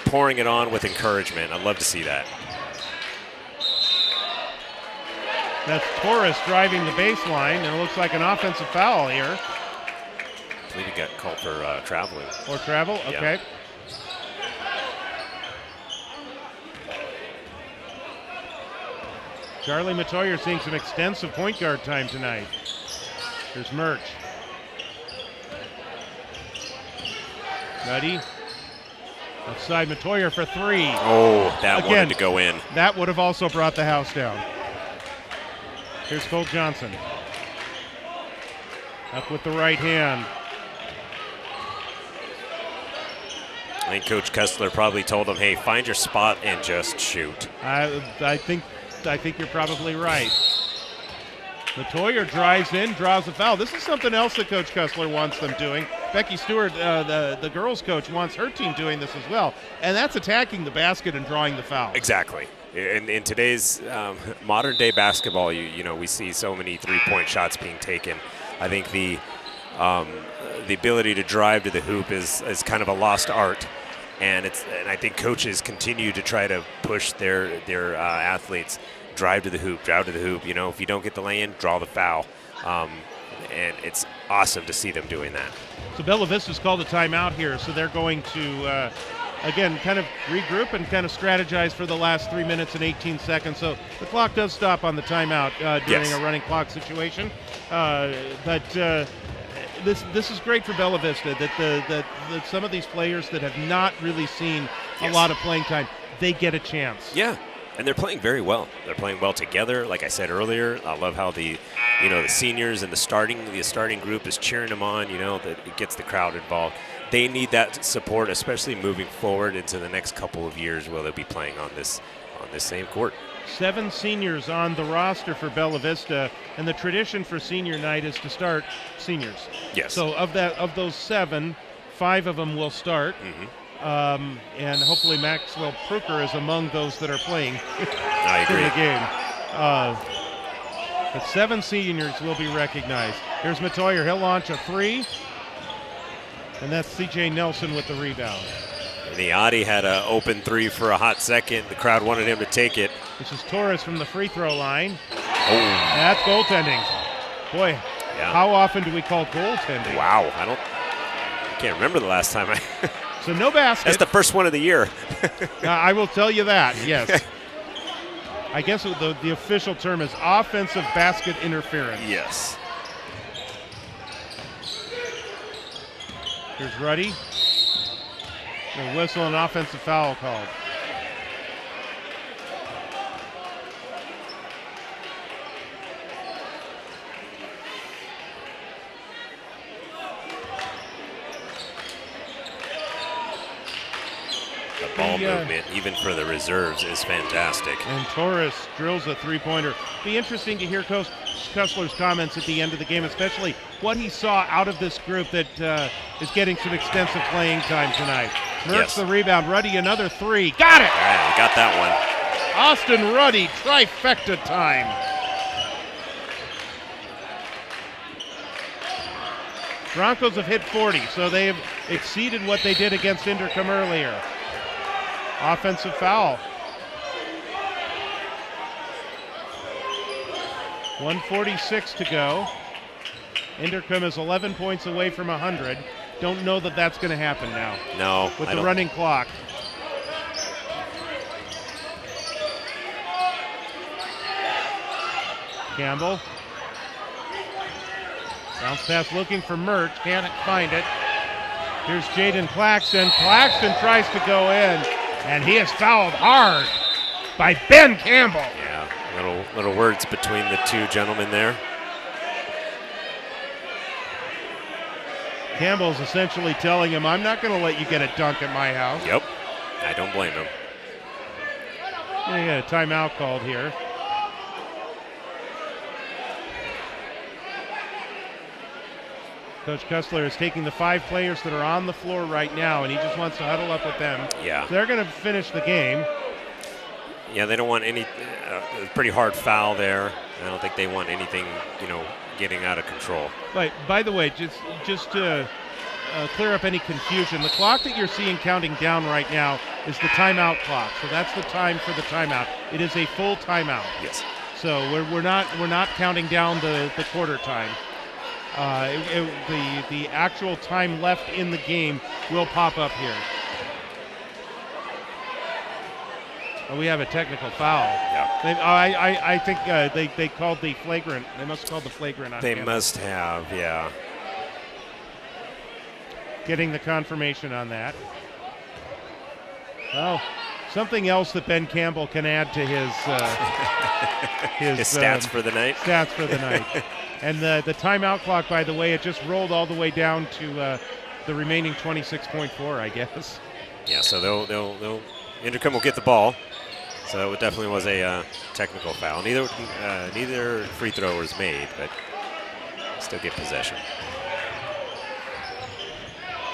Speaker 2: pouring it on with encouragement. I love to see that.
Speaker 1: That's Torres driving the baseline, and it looks like an offensive foul here.
Speaker 2: I believe he got called for traveling.
Speaker 1: Or travel? Okay.
Speaker 2: Yeah.
Speaker 1: Charlie Matoyer seeing some extensive point guard time tonight. Here's Murch. Ruddy. Outside Matoyer for 3.
Speaker 2: Oh, that wanted to go in.
Speaker 1: That would have also brought the house down. Here's Cole Johnson. Up with the right hand.
Speaker 2: I think Coach Kessler probably told him, hey, find your spot and just shoot.
Speaker 1: I think you're probably right. Matoyer drives in, draws a foul. This is something else that Coach Kessler wants them doing. Becky Stewart, the girls' coach, wants her team doing this as well, and that's attacking the basket and drawing the foul.
Speaker 2: Exactly. In today's modern-day basketball, you know, we see so many three-point shots being taken. I think the ability to drive to the hoop is kind of a lost art. And I think coaches continue to try to push their athletes, drive to the hoop. You know, if you don't get the lay-in, draw the foul. And it's awesome to see them doing that.
Speaker 1: So Bella Vista's called a timeout here, so they're going to, again, kind of regroup and kind of strategize for the last 3 minutes and 18 seconds. So the clock does stop on the timeout during a running clock situation. This is great for Bella Vista, that some of these players that have not really seen a lot of playing time, they get a chance.
Speaker 2: Yeah, and they're playing very well. They're playing well together. Like I said earlier, I love how the seniors and the starting group is cheering them on. You know, that it gets the crowd involved. They need that support, especially moving forward into the next couple of years where they'll be playing on this same court.
Speaker 1: 7 seniors on the roster for Bella Vista, and the tradition for senior night is to start seniors.
Speaker 2: Yes.
Speaker 1: So of those 7, 5 of them will start, and hopefully Maxwell Pruker is among those that are playing
Speaker 2: I agree.
Speaker 1: in the game. But 7 seniors will be recognized. Here's Matoyer. He'll launch a 3, and that's C.J. Nelson with the rebound.
Speaker 2: Niati had an open 3 for a hot second. The crowd wanted him to take it.
Speaker 1: This is Torres from the free throw line.
Speaker 2: Oh,
Speaker 1: That's goaltending. Boy, how often do we call goaltending?
Speaker 2: Wow, I can't remember the last time I.
Speaker 1: So no basket.
Speaker 2: That's the first one of the year.
Speaker 1: I will tell you that, yes. I guess the official term is offensive basket interference.
Speaker 2: Yes.
Speaker 1: Here's Ruddy. A whistle and offensive foul called.
Speaker 2: The ball movement, even for the reserves, is fantastic.
Speaker 1: And Torres drills a three-pointer. Be interesting to hear Coach Kessler's comments at the end of the game, especially what he saw out of this group that is getting some extensive playing time tonight. Mertz the rebound. Ruddy another 3. Got it!
Speaker 2: Yeah, got that one.
Speaker 1: Austin Ruddy, trifecta time. Broncos have hit 40, so they have exceeded what they did against Inderkum earlier. Offensive foul. 1:46 to go. Inderkum is 11 points away from 100. Don't know that that's going to happen now.
Speaker 2: No.
Speaker 1: With the running clock. Campbell. Bounce pass looking for Mert. Can't find it. Here's Jaden Claxton. Claxton tries to go in, and he is fouled hard by Ben Campbell.
Speaker 2: Yeah, little words between the two gentlemen there.
Speaker 1: Campbell's essentially telling him, I'm not going to let you get a dunk at my house.
Speaker 2: Yep, I don't blame him.
Speaker 1: You got a timeout called here. Coach Kessler is taking the 5 players that are on the floor right now, and he just wants to huddle up with them.
Speaker 2: Yeah.
Speaker 1: They're going to finish the game.
Speaker 2: Yeah, they don't want any pretty hard foul there. I don't think they want anything, getting out of control.
Speaker 1: But by the way, just to clear up any confusion, the clock that you're seeing counting down right now is the timeout clock. So that's the time for the timeout. It is a full timeout.
Speaker 2: Yes.
Speaker 1: So we're not counting down the quarter time. The actual time left in the game will pop up here. Oh, we have a technical foul.
Speaker 2: Yeah.
Speaker 1: I think they called the flagrant. They must have called the flagrant on
Speaker 2: They
Speaker 1: him.
Speaker 2: must have, yeah.
Speaker 1: Getting the confirmation on that. Well, something else that Ben Campbell can add to his
Speaker 2: His stats for the night.
Speaker 1: Stats for the night. And the timeout clock, by the way, it just rolled all the way down to the remaining 26.4, I guess.
Speaker 2: Yeah, so they'll Inderkum will get the ball. So that definitely was a technical foul. Neither free throw was made, but still get possession.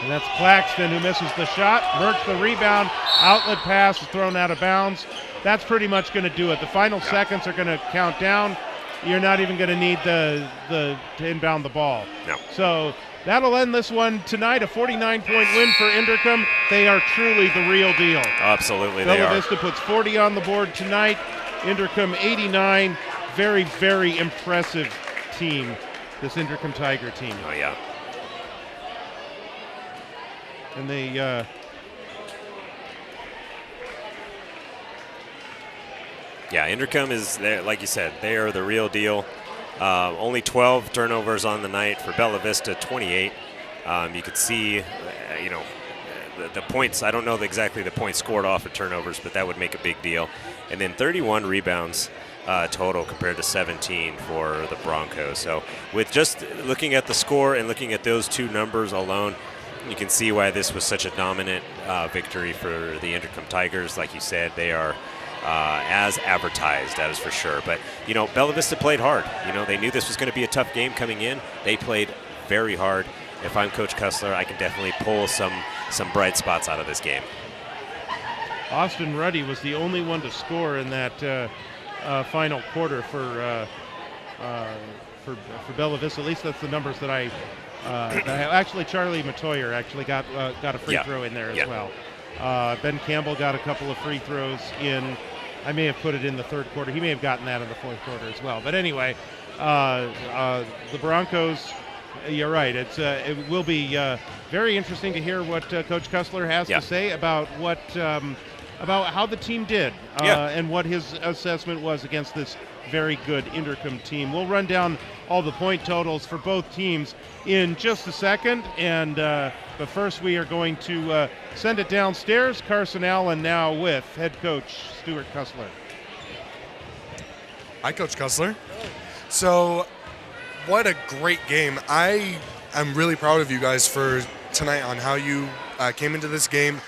Speaker 1: And that's Claxton who misses the shot. Merch the rebound. Outlet pass is thrown out of bounds. That's pretty much going to do it. The final seconds are going to count down. You're not even going to need to inbound the ball.
Speaker 2: No.
Speaker 1: So that'll end this one tonight. A 49-point win for Inderkum. They are truly the real deal.
Speaker 2: Absolutely, they
Speaker 1: Bella
Speaker 2: are.
Speaker 1: Vista puts 40 on the board tonight. Inderkum 89. Very, very impressive team, this Inderkum Tiger team.
Speaker 2: Oh, yeah.
Speaker 1: And they
Speaker 2: Yeah, Inderkum is there, like you said, they are the real deal. Only 12 turnovers on the night for Bella Vista, 28. You could see, the points. I don't know exactly the points scored off of turnovers, but that would make a big deal. And then 31 rebounds total compared to 17 for the Broncos. So with just looking at the score and looking at those two numbers alone, you can see why this was such a dominant victory for the Inderkum Tigers. Like you said, they are as advertised, that is for sure. But, Bella Vista played hard. They knew this was going to be a tough game coming in. They played very hard. If I'm Coach Kessler, I can definitely pull some bright spots out of this game.
Speaker 1: Austin Ruddy was the only one to score in that final quarter for Bella Vista. At least that's the numbers that I have. Actually, Charlie Matoyer actually got a free throw in there as well. Ben Campbell got a couple of free throws in. I may have put it in the third quarter. He may have gotten that in the fourth quarter as well. But anyway, the Broncos. You're right. It will be very interesting to hear what Coach Kessler has to say about about how the team did and what his assessment was against this very good Inderkum team. We'll run down all the point totals for both teams in just a second, but first we are going to send it downstairs. Carson Allen now with head coach Stuart Kessler.
Speaker 3: Hi, Coach Kessler. So, what a great game. I am really proud of you guys for tonight on how you came into this game.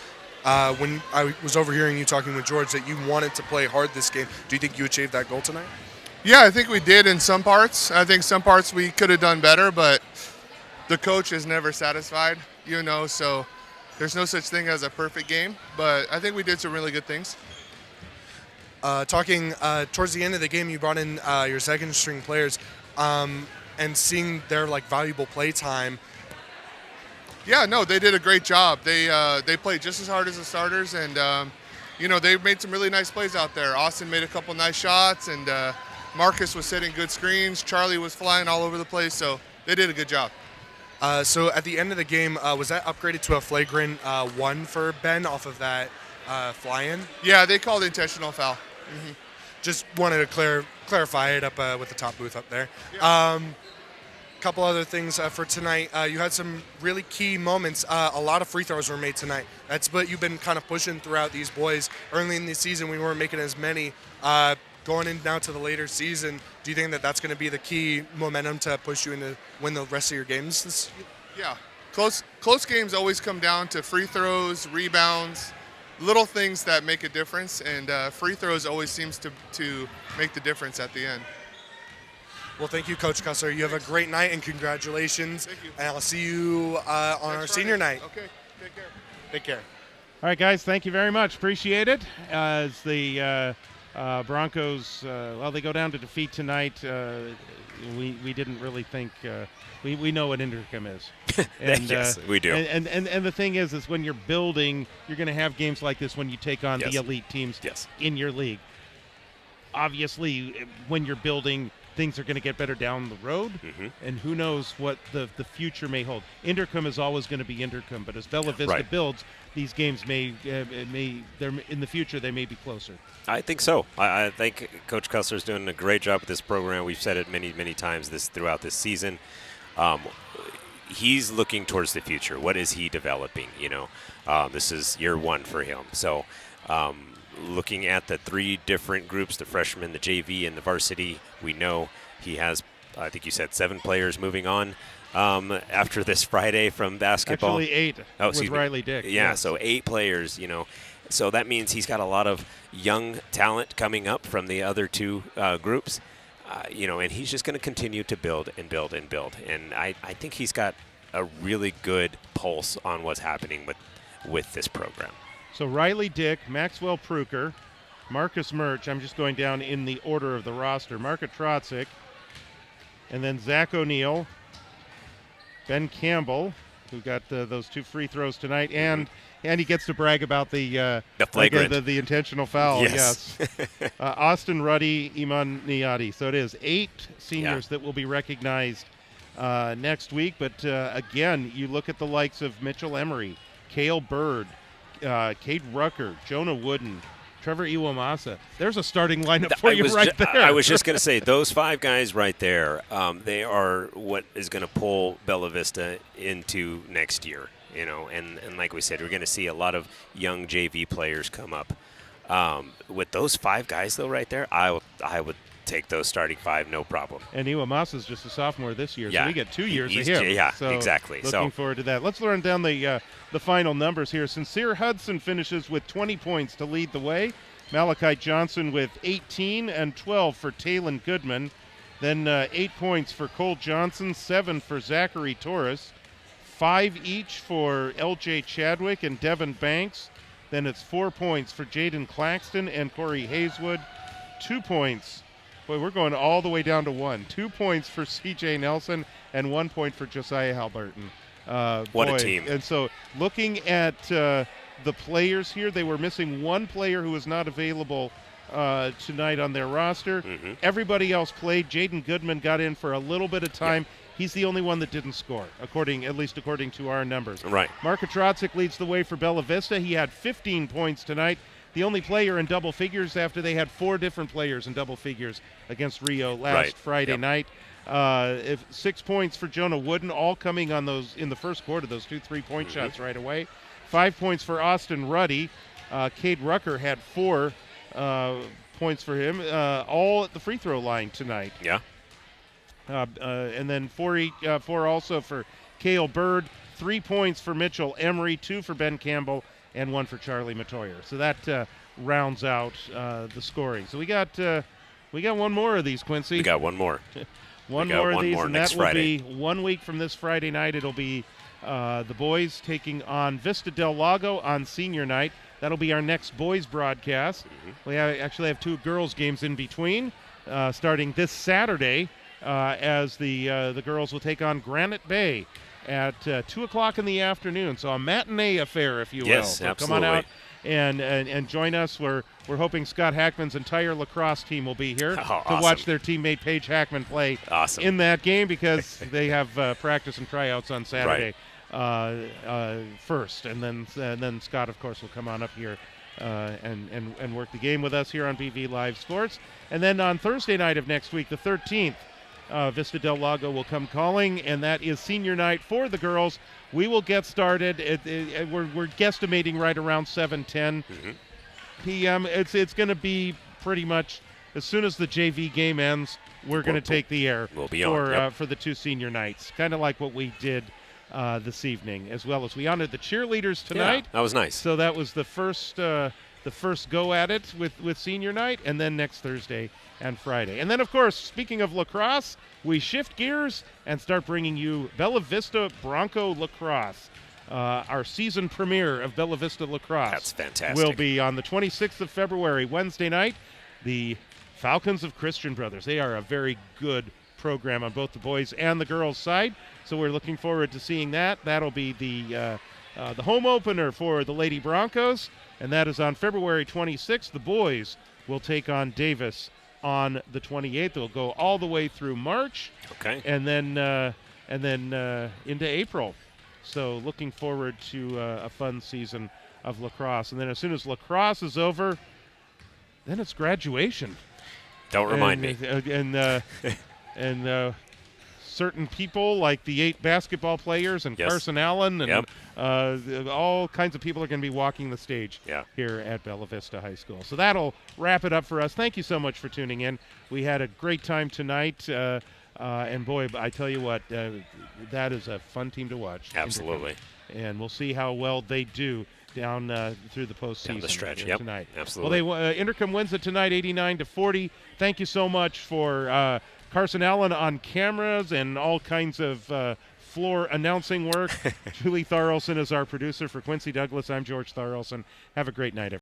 Speaker 3: When I was overhearing you talking with George that you wanted to play hard this game, do you think you achieved that goal tonight?
Speaker 5: Yeah, I think we did in some parts. I think some parts we could have done better, but the coach is never satisfied, so there's no such thing as a perfect game, but I think we did some really good things.
Speaker 3: Talking towards the end of the game, you brought in your second string players and seeing their valuable play time.
Speaker 5: Yeah, no, they did a great job. They played just as hard as the starters, and they made some really nice plays out there. Austin made a couple nice shots, and Marcus was setting good screens. Charlie was flying all over the place, so they did a good job.
Speaker 3: So at the end of the game, was that upgraded to a flagrant 1 for Ben off of that fly-in?
Speaker 5: Yeah, they called intentional foul. Mm-hmm.
Speaker 3: Just wanted to clarify it up with the top booth up there.
Speaker 5: Yeah.
Speaker 3: Couple other things for tonight. You had some really key moments. A lot of free throws were made tonight. That's what you've been kind of pushing throughout these boys. Early in the season, we weren't making as many. Going in now to the later season, do you think that that's going to be the key momentum to push you into win the rest of your games this year?
Speaker 5: Yeah. Close games always come down to free throws, rebounds, little things that make a difference, and free throws always seems to make the difference at the end.
Speaker 3: Well, thank you, Coach Cussler. You have a great night, and congratulations.
Speaker 5: Thank you.
Speaker 3: And I'll see you on our senior night.
Speaker 5: Okay, take care.
Speaker 3: Take care.
Speaker 1: All right, guys, thank you very much. Appreciate it. As the Broncos, they go down to defeat tonight. We didn't really think we know what Inderkum is. And,
Speaker 2: yes, we do.
Speaker 1: And the thing is when you're building, you're going to have games like this when you take on the elite teams in your league. Obviously, when you're building, things are going to get better down the road, and who knows what the future may hold. Inderkum is always going to be Inderkum, but as Bella Vista builds, these games may in the future they may be closer.
Speaker 2: I think so. I think Coach Cussler's doing a great job with this program. We've said it many, many times throughout this season. He's looking towards the future. What is he developing? This is year one for him. So looking at the three different groups, the freshmen, the JV, and the varsity, we know he has, I think you said 7 players moving on after this Friday from basketball.
Speaker 1: Actually 8 with Riley Dick.
Speaker 2: Yeah, so 8 players, So that means he's got a lot of young talent coming up from the other 2 groups, and he's just going to continue to build and build and build. And I think he's got a really good pulse on what's happening with this program.
Speaker 1: So Riley Dick, Maxwell Pruker, Marcus Murch. I'm just going down in the order of the roster. Marka Trotzik, and then Zach O'Neill, Ben Campbell, who got those 2 free throws tonight, and he gets to brag about the
Speaker 2: flagrant,
Speaker 1: the intentional foul.
Speaker 2: Yes.
Speaker 1: Austin Ruddy, Iman Niadi. So it is 8 seniors that will be recognized next week. But again, you look at the likes of Mitchell Emery, Cale Bird, Cade Rucker, Jonah Wooden, Trevor Iwamasa. There's a starting lineup for you right there.
Speaker 2: I was just going to say, those 5 guys right there, they are what is going to pull Bella Vista into next year. And like we said, we're going to see a lot of young JV players come up. With those 5 guys, though, right there, I would take those starting 5, no problem.
Speaker 1: And Iwamasa's just a sophomore this year, so we get 2 years of him.
Speaker 2: Yeah,
Speaker 1: so
Speaker 2: exactly.
Speaker 1: Looking forward to that. Let's run down the final numbers here. Sincere Hudson finishes with 20 points to lead the way. Malachi Johnson with 18 and 12 for Talon Goodman. Then 8 points for Cole Johnson, 7 for Zachary Torres, 5 each for LJ Chadwick and Devin Banks. Then it's 4 points for Jaden Claxton and Corey Hayeswood. 2 points. Boy, we're going all the way down to 1. 2 points for CJ Nelson and 1 point for Josiah Halberton.
Speaker 2: What a team.
Speaker 1: And so looking at the players here, they were missing 1 player who was not available tonight on their roster. Everybody else played. Jaden Goodman got in for a little bit of time. He's the only one that didn't score, at least according to our numbers.
Speaker 2: Right.
Speaker 1: Marka Trotzik leads the way for Bella Vista. He had 15 points tonight. The only player in double figures after they had 4 different players in double figures against Rio last Friday night. 6 points for Jonah Wooden, all coming on those in the first quarter, those 2 3-point shots right away. 5 points for Austin Ruddy. Cade Rucker had 4 points for him, all at the free throw line tonight.
Speaker 2: Yeah.
Speaker 1: And then 4 also for Cale Bird, 3 points for Mitchell Emery, 2 for Ben Campbell, and 1 for Charlie Matoyer. So that rounds out the scoring. So we got 1 more of these, Quincy.
Speaker 2: We got 1 more.
Speaker 1: One more of these, and that will
Speaker 2: Friday.
Speaker 1: be 1 week from this Friday night. It'll be the boys taking on Vista Del Lago on senior night. That'll be our next boys broadcast. We actually have 2 girls games in between, starting this Saturday, as the girls will take on Granite Bay at 2 o'clock in the afternoon. So a matinee affair, if you will.
Speaker 2: Yes,
Speaker 1: so
Speaker 2: absolutely.
Speaker 1: Come on out and join us. We're hoping Scott Hackman's entire lacrosse team will be here to watch their teammate Paige Hackman play in that game, because they have practice and tryouts on Saturday first, and then Scott, of course, will come on up here and work the game with us here on BV Live Sports. And then on Thursday night of next week, the 13th, Vista Del Lago will come calling, and that is senior night for the girls. We will get started. We're guesstimating right around 7:10 p.m. It's going to be pretty much as soon as the JV game ends, we're going to take the air for the 2 senior nights, kind of like what we did this evening, as well as we honored the cheerleaders tonight.
Speaker 2: Yeah, that was nice.
Speaker 1: So that was the first the first go at it with senior night, and then next Thursday and Friday. And then, of course, speaking of lacrosse, we shift gears and start bringing you Bella Vista Bronco Lacrosse. Our season premiere of Bella Vista Lacrosse.
Speaker 2: That's fantastic.
Speaker 1: Will be on the 26th of February, Wednesday night. The Falcons of Christian Brothers. They are a very good program on both the boys and the girls side, so we're looking forward to seeing that. That'll be the home opener for the Lady Broncos, and that is on February 26th. The boys will take on Davis on the 28th. They'll go all the way through March,
Speaker 2: Okay.
Speaker 1: and then into April. So looking forward to a fun season of lacrosse. And then as soon as lacrosse is over, then it's graduation.
Speaker 2: Don't remind me.
Speaker 1: And certain people like the 8 basketball players and
Speaker 2: Yes.
Speaker 1: Carson Allen and
Speaker 2: Yep.
Speaker 1: all kinds of people are going to be walking the stage here at Bella Vista High School. So that'll wrap it up for us. Thank you so much for tuning in. We had a great time tonight. And boy, I tell you what, that is a fun team to watch.
Speaker 2: Absolutely.
Speaker 1: And we'll see how well they do down through the postseason.
Speaker 2: Down the stretch,
Speaker 1: here
Speaker 2: yep.
Speaker 1: tonight.
Speaker 2: Absolutely.
Speaker 1: Well, Inderkum wins it tonight, 89-40. Thank you so much for Carson Allen on cameras and all kinds of floor announcing work. Julie Tharlson is our producer. For Quincy Douglas, I'm George Tharlson. Have a great night, everyone.